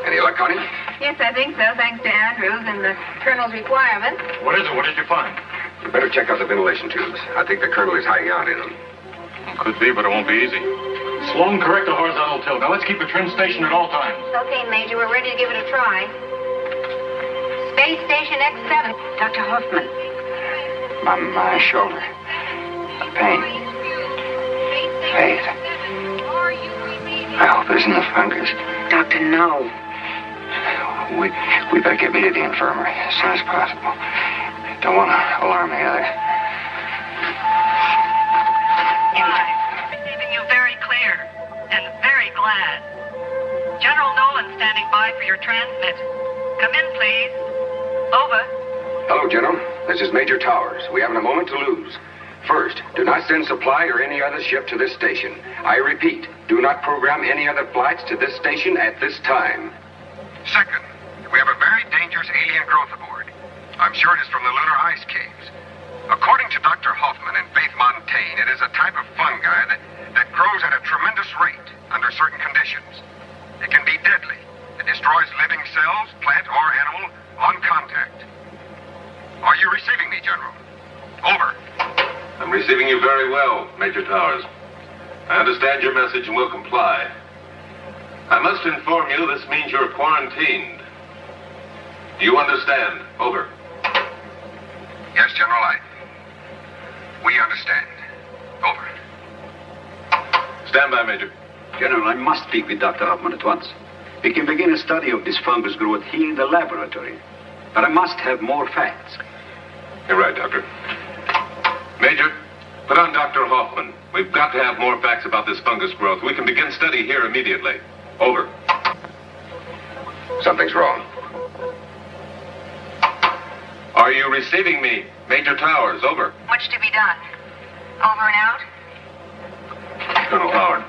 Any luck on him? Yes, I think so, thanks to Andrews and the Colonel's requirement. What is it? What did you find? You better check out the ventilation tubes. I think the Colonel is hiding out in them. Could be, but it won't be easy. Slow and correct the horizontal tilt. Now let's keep the trim station at all times. Okay, Major, we're ready to give it a try. Space Station X7. Dr. Hoffman. My shoulder. Pain. Faith. I hope it isn't the fungus. Doctor, no. We better get me to the infirmary as soon as possible. Don't want to alarm the others. Receiving you very clear and very glad. General Nolan standing by for your transmit. Come in, please. Over. Hello, General. This is Major Towers. We haven't a moment to lose. First, do not send supply or any other ship to this station. I repeat, do not program any other flights to this station at this time. Second, we have a very dangerous alien growth aboard. I'm sure it is from the lunar ice caves. According to Dr. Hoffman and Faith Montaigne, it is a type of fungi that grows at a tremendous rate under certain conditions. It can be deadly. It destroys living cells, plant or animal, on contact. Are you receiving me, General? Over. I'm receiving you very well, Major Towers. I understand your message and will comply. I must inform you this means you're quarantined. Do you understand? Over. Yes, General, we understand. Over. Stand by, Major. General, I must speak with Dr. Hoffman at once. We can begin a study of this fungus growth here in the laboratory. But I must have more facts. You're right, Doctor. Major, put on Dr. Hoffman. We've got to have more facts about this fungus growth. We can begin study here immediately. Over. Something's wrong. Are you receiving me, Major Towers? Over. Much to be done. Over and out. Colonel Howard,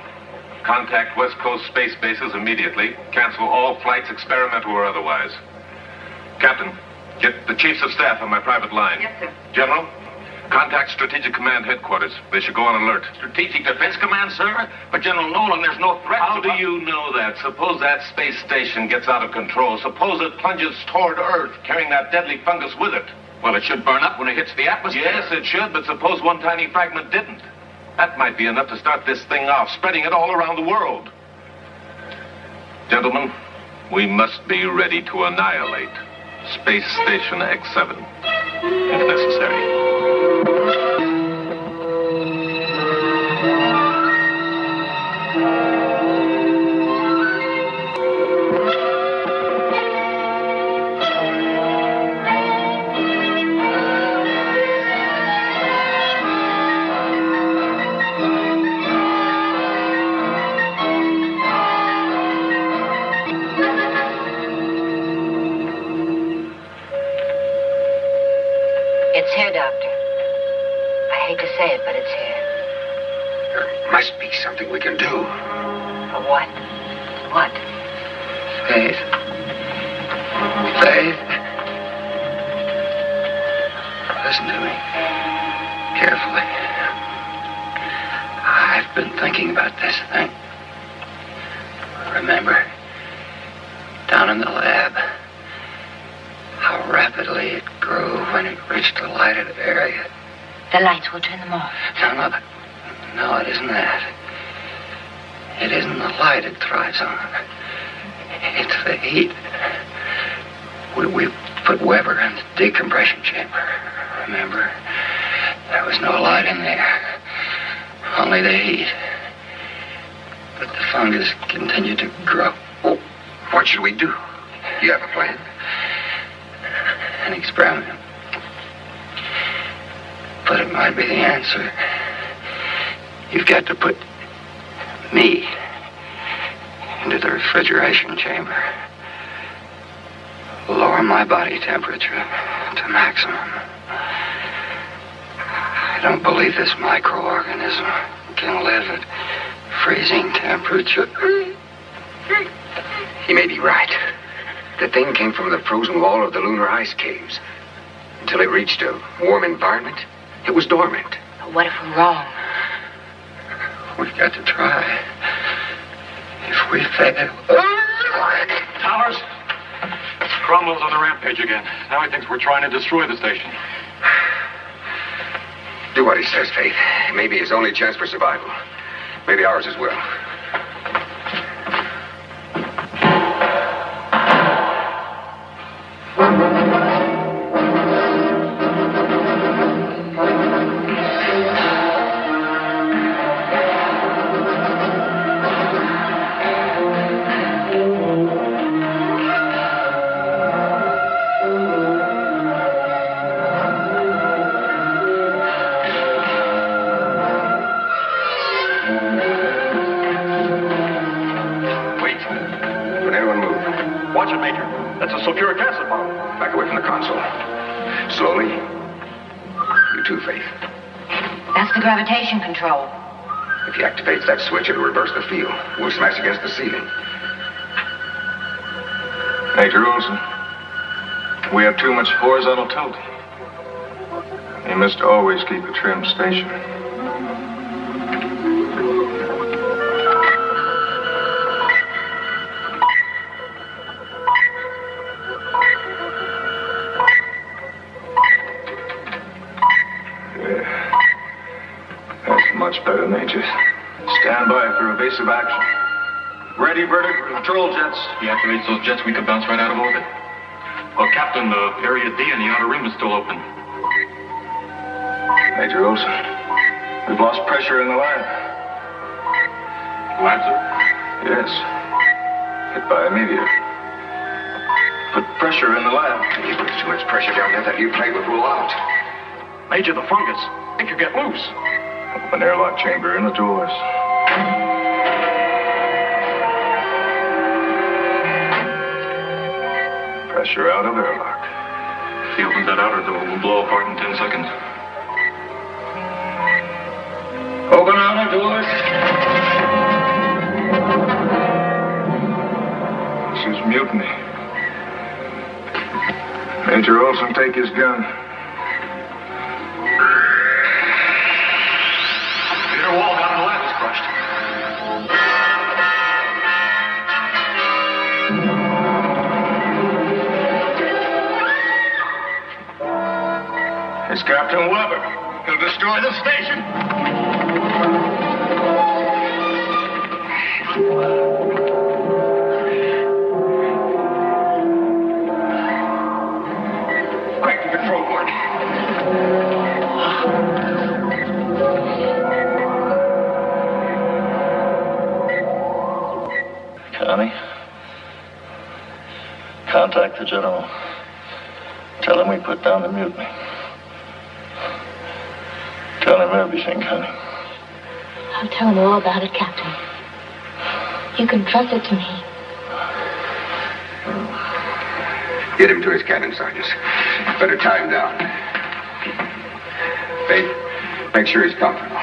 contact West Coast space bases immediately. Cancel all flights, experimental or otherwise. Captain, get the chiefs of staff on my private line. Yes, sir. General, contact Strategic Command Headquarters. They should go on alert. Strategic Defense Command, sir? But General Nolan, there's no threat. How do you know that? Suppose that space station gets out of control. Suppose it plunges toward Earth, carrying that deadly fungus with it. Well, it should burn up when it hits the atmosphere. Yes, it should, but suppose one tiny fragment didn't. That might be enough to start this thing off, spreading it all around the world. Gentlemen, we must be ready to annihilate Space Station X7, if necessary. It's here, Doctor. I hate to say it, but it's here. There must be something we can do. What? What? Faith. Faith. Listen to me. Carefully. I've been thinking about this thing. Remember? Down in the lab. How rapidly it grew when it reached the lighted area. The lights, we'll turn them off. No, it isn't that. It isn't the light it thrives on. It's the heat. We put Weber in the decompression chamber. Remember? There was no light in there. Only the heat. But the fungus continued to grow. What should we do? You have a plan? An experiment. But it might be the answer. You've got to put me into the refrigeration chamber. Lower my body temperature to maximum. I don't believe this microorganism can live at freezing temperature. He may be right. The thing came from the frozen wall of the lunar ice caves. Until it reached a warm environment, it was dormant. But what if we're wrong? We've got to try. If we fail... Towers, Cromwell's on the rampage again. Now he thinks we're trying to destroy the station. Do what he says, Faith. It may be his only chance for survival. Maybe ours as well. Sulfuric acid bomb. Back away from the console. Slowly. You too, Faith. That's the gravitation control. If he activates that switch, it'll reverse the field. We'll smash against the ceiling. Major Olson, we have too much horizontal tilt. You must always keep a trim station. Much better, Major. Stand by for evasive action. Ready, vertical control jets. He activates those jets, we could bounce right out of orbit. Well, Captain, the area D in the outer rim is still open. Major Olson, we've lost pressure in the lab. Lab, sir? Yes. Hit by a meteor. Put pressure in the lab. If there's too much pressure down there, that new plate would roll out. Major, the fungus. It could get loose. Open airlock chamber in the doors. Pressure out of airlock. If he opens that outer door, we'll blow apart in 10 seconds. Open outer doors. This is mutiny. Major Olson, take his gun. Wall down in the lab is crushed. It's Captain Weber. He'll destroy the station. Quick, the control board. Connie, contact the general. Tell him we put down the mutiny. Tell him everything, Connie. I'll tell him all about it, Captain. You can trust it to me. Get him to his cabin, Sergeant. Better tie him down. Faith, make sure he's comfortable.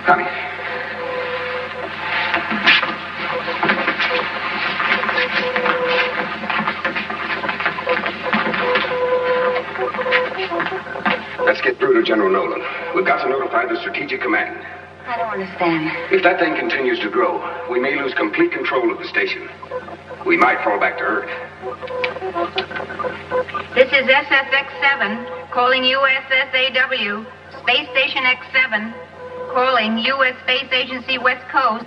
Connie. Let's get through to General Nolan. We've got to notify the Strategic Command. I don't understand. If that thing continues to grow, we may lose complete control of the station. We might fall back to Earth. This is SSX-7, calling USSAW, Space Station X-7, calling U.S. Space Agency West Coast.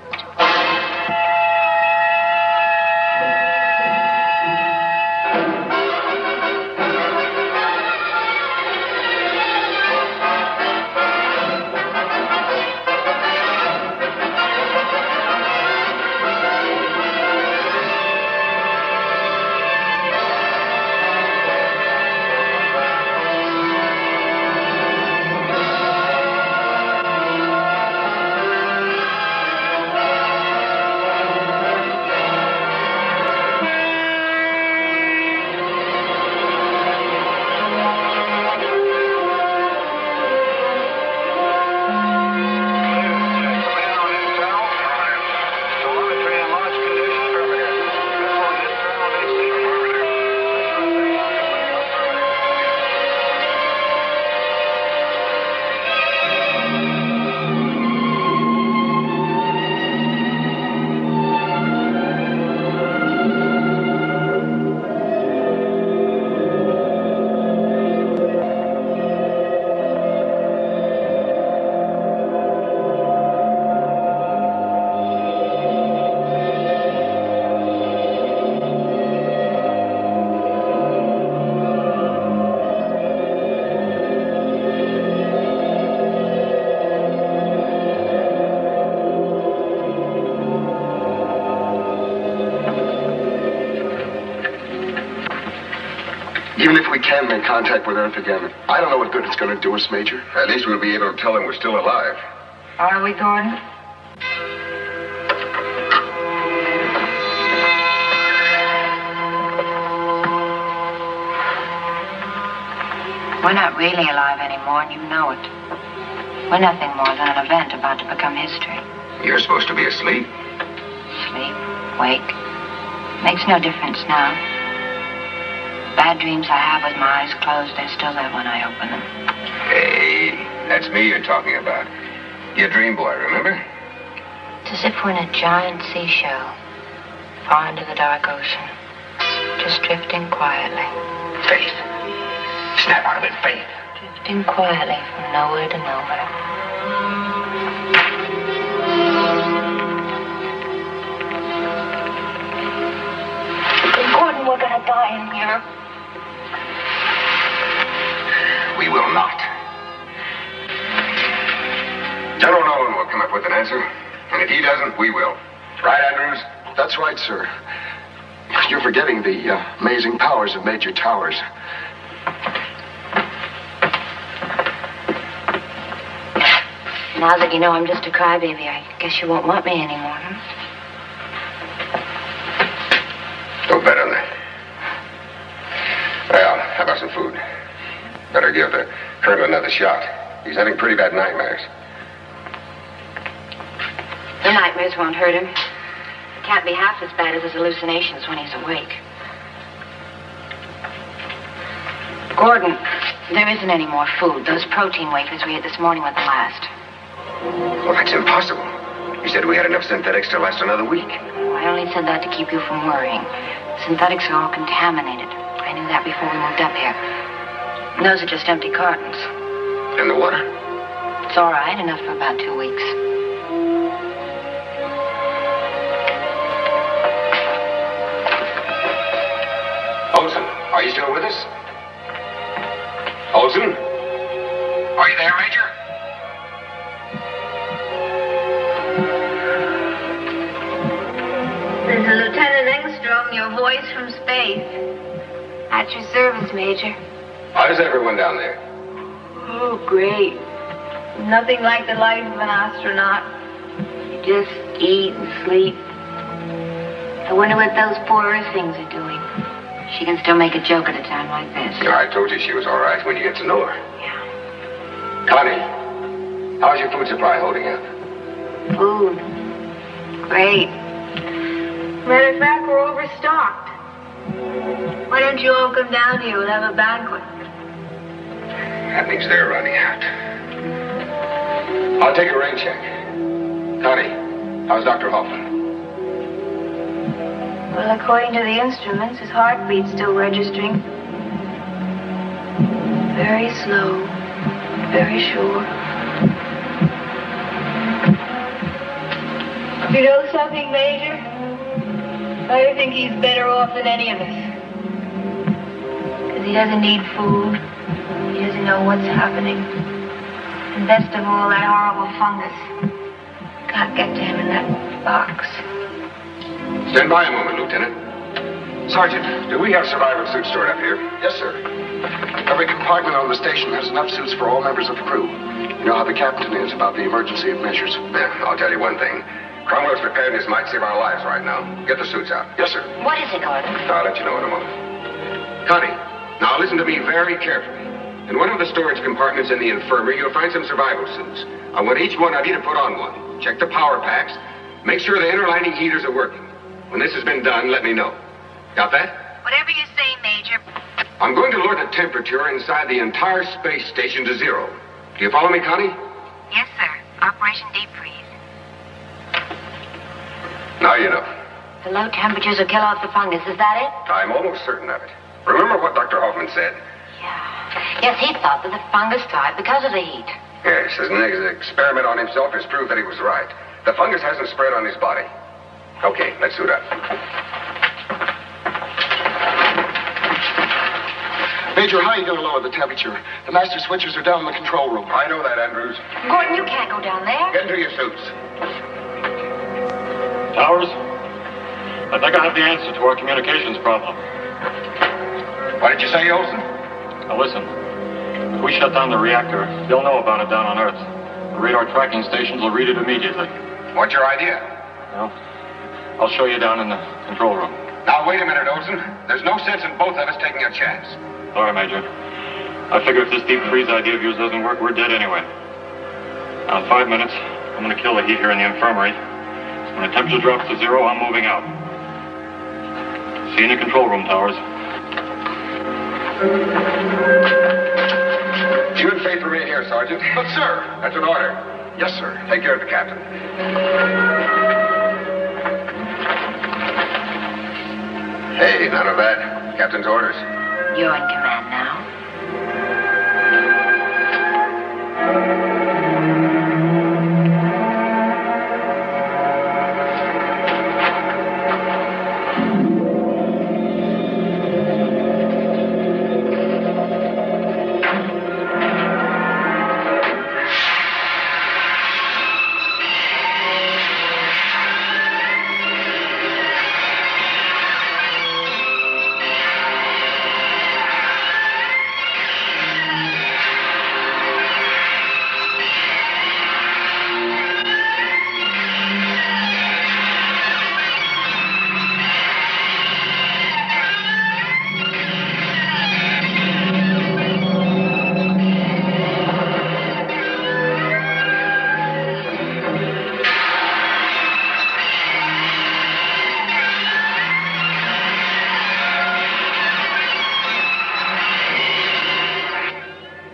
Even if we can make contact with Earth again, I don't know what good it's going to do us, Major. At least we'll be able to tell them we're still alive. Are we, Gordon? We're not really alive anymore, and you know it. We're nothing more than an event about to become history. You're supposed to be asleep. Sleep, wake. Makes no difference now. Bad dreams I have with my eyes closed, they're still there when I open them. Hey, that's me you're talking about. Your dream boy, remember? It's as if we're in a giant seashell, far into the dark ocean, just drifting quietly. Faith. Snap out of it, Faith. Drifting quietly from nowhere to nowhere. Gordon, we're gonna die in here. We will not. General Nolan will come up with an answer, and if he doesn't, we will. Right, Andrews? That's right, sir. You're forgetting the amazing powers of Major Towers. Now that you know I'm just a crybaby, I guess you won't want me anymore, huh? Don't bet on that. Well, how about some food? Better give the Colonel another shot. He's having pretty bad nightmares. The nightmares won't hurt him. It can't be half as bad as his hallucinations when he's awake. Gordon, there isn't any more food. Those protein wafers we had this morning were the last. Well, that's impossible. You said we had enough synthetics to last another week. I only said that to keep you from worrying. Synthetics are all contaminated. I knew that before we moved up here. And those are just empty cartons. And the water? It's all right, enough for about 2 weeks. Olson, are you still with us? Olson? Are you there, Major? This is Lieutenant Engstrom, your voice from space. At your service, Major. How's everyone down there? Oh, great. Nothing like the life of an astronaut. You just eat and sleep. I wonder what those poor Earth things are doing. She can still make a joke at a time like this. Yeah, I told you she was all right when you get to know her. Yeah. Connie, how's your food supply holding up? Food. Great. Matter of fact, we're overstocked. Why don't you all come down here? We'll have a banquet. That means they're running out. I'll take a rain check. Connie, how's Dr. Hoffman? Well, according to the instruments, his heartbeat's still registering. Very slow, very sure. You know something, Major? I think he's better off than any of us. Because he doesn't need food. He doesn't know what's happening. And best of all, that horrible fungus. Can't get to him in that box. Stand by a moment, Lieutenant. Sergeant, do we have survival suits stored up here? Yes, sir. Every compartment on the station has enough suits for all members of the crew. You know how the captain is about the emergency of measures. Yeah, I'll tell you one thing. Cromwell's preparedness might save our lives right now. Get the suits out. Yes, sir. What is it, Gordon? I'll let you know in a moment. Connie, now listen to me very carefully. In one of the storage compartments in the infirmary, you'll find some survival suits. I want each one of you to put on one. Check the power packs. Make sure the inner lining heaters are working. When this has been done, let me know. Got that? Whatever you say, Major. I'm going to lower the temperature inside the entire space station to 0. Do you follow me, Connie? Yes, sir. Operation Deep Freeze. Now you know. The low temperatures will kill off the fungus, is that it? I'm almost certain of it. Remember what Dr. Hoffman said? Yes, he thought that the fungus died because of the heat. Yes, his experiment on himself has proved that he was right. The fungus hasn't spread on his body. Okay, let's suit up. Major, how are you going to lower the temperature? The master switches are down in the control room. I know that, Andrews. Gordon, you can't go down there. Get into your suits. Towers, I think I have the answer to our communications problem. What did you say, Olson? Now listen, if we shut down the reactor, they'll know about it down on Earth. The radar tracking stations will read it immediately. What's your idea? Well, I'll show you down in the control room. Now, wait a minute, Olson. There's no sense in both of us taking a chance. Sorry, Major. I figure if this deep freeze idea of yours doesn't work, we're dead anyway. Now, in 5 minutes, I'm going to kill the heat here in the infirmary. When the temperature drops to 0, I'm moving out. See you in the control room, Towers. You and Faith remain here, Sergeant. But, sir. That's an order. Yes, sir. Take care of the captain. Hey, none of that. Captain's orders. You're in command now.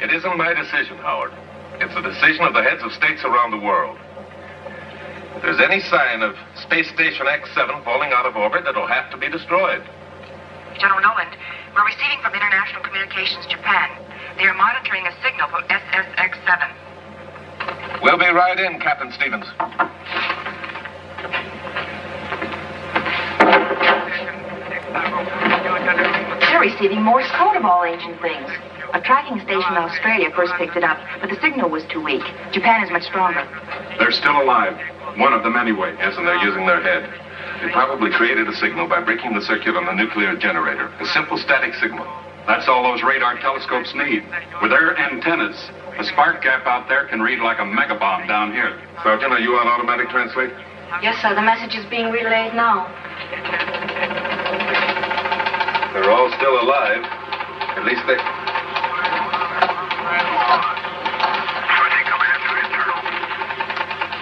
It isn't my decision, Howard. It's the decision of the heads of states around the world. If there's any sign of Space Station X7 falling out of orbit, it'll have to be destroyed. General Noland, we're receiving from International Communications Japan. They are monitoring a signal from SSX7. We'll be right in, Captain Stevens. They're receiving Morse code of all ancient things. A tracking station in Australia first picked it up, but the signal was too weak. Japan is much stronger. They're still alive. One of them anyway. Yes, and they're using their head. They probably created a signal by breaking the circuit on the nuclear generator. A simple static signal. That's all those radar telescopes need. With their antennas, a spark gap out there can read like a megabomb down here. Sergeant, are you on automatic translate? Yes, sir. The message is being relayed now. They're all still alive. At least they...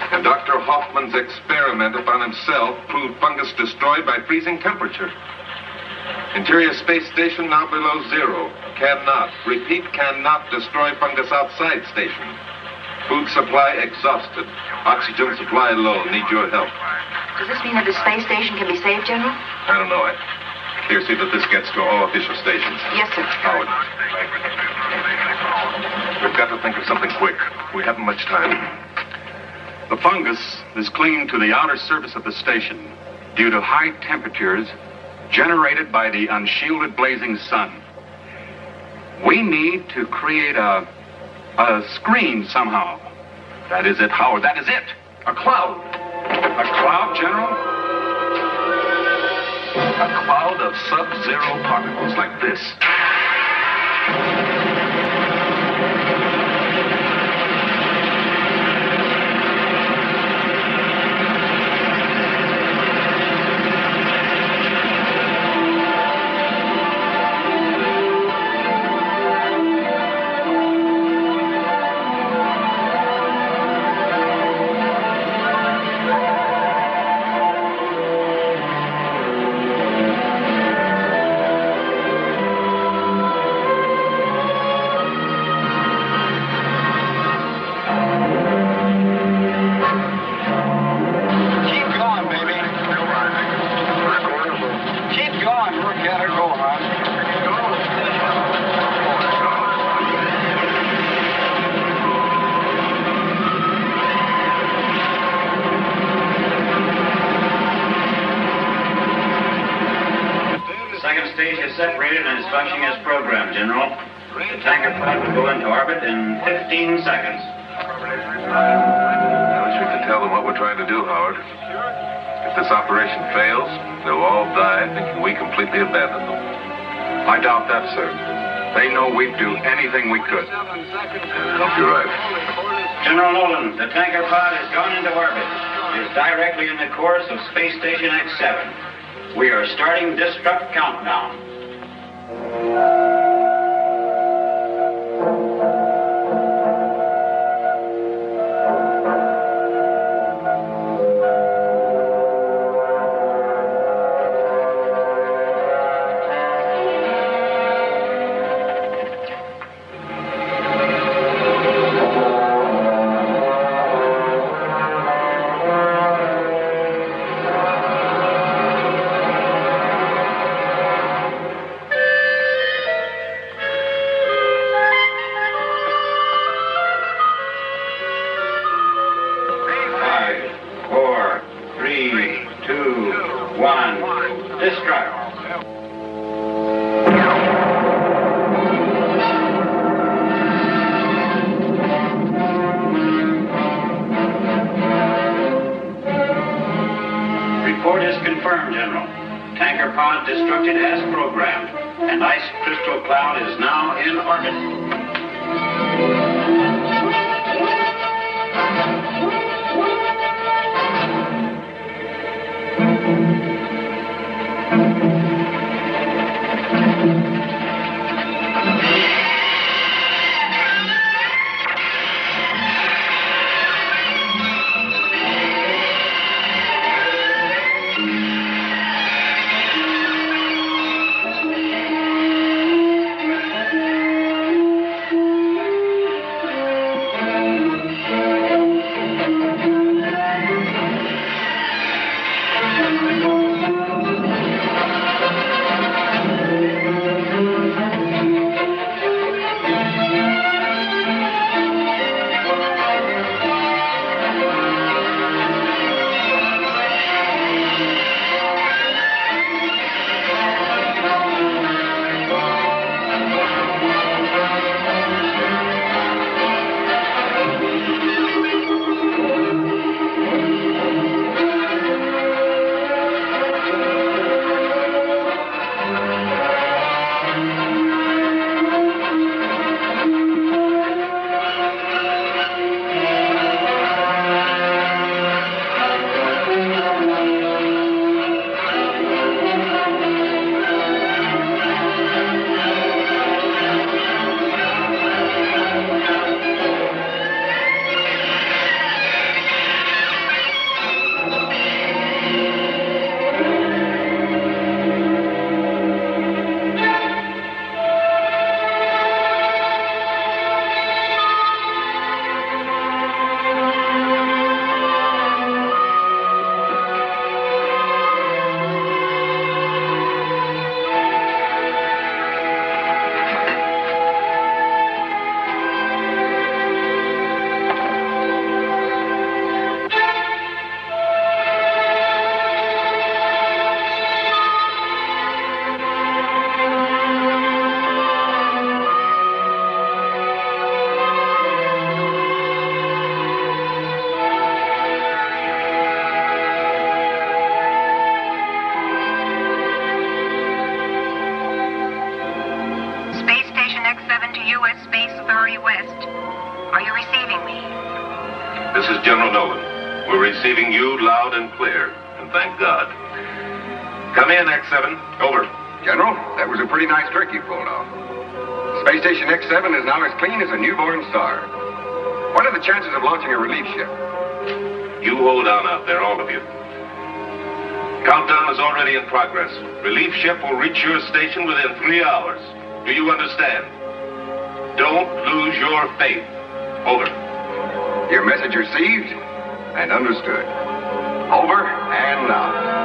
And Dr. Hoffman's experiment upon himself proved fungus destroyed by freezing temperature. Interior space station now below 0. Cannot, repeat, cannot destroy fungus outside station. Food supply exhausted. Oxygen supply low. Need your help. Does this mean that the space station can be saved, General? I don't know. Here, see that this gets to all official stations. Yes, sir. Howard. We've got to think of something quick. We haven't much time. The fungus is clinging to the outer surface of the station due to high temperatures generated by the unshielded blazing sun. We need to create a screen somehow. That is it, Howard. That is it. A cloud. A cloud, General? A cloud of sub-zero particles like this. Separated and is functioning as programmed, General. The tanker pod will go into orbit in 15 seconds. I wish we could tell them what we're trying to do, Howard. If this operation fails, they'll all die thinking we completely abandoned them. I doubt that, sir. They know we'd do anything we could. I hope you're right. General Nolan, the tanker pod has gone into orbit. It is directly in the course of Space Station X7. We are starting destruct countdown. Destructed as programmed. An ice crystal cloud is now in orbit. General Nolan, we're receiving you loud and clear, and thank God. Come in, X7. Over. General, that was a pretty nice trick you pulled off. Space Station X7 is now as clean as a newborn star. What are the chances of launching a relief ship? You hold on out there, all of you. Countdown is already in progress. Relief ship will reach your station within 3 hours. Do you understand? Don't lose your faith. Over. Your message received and understood. Over and out.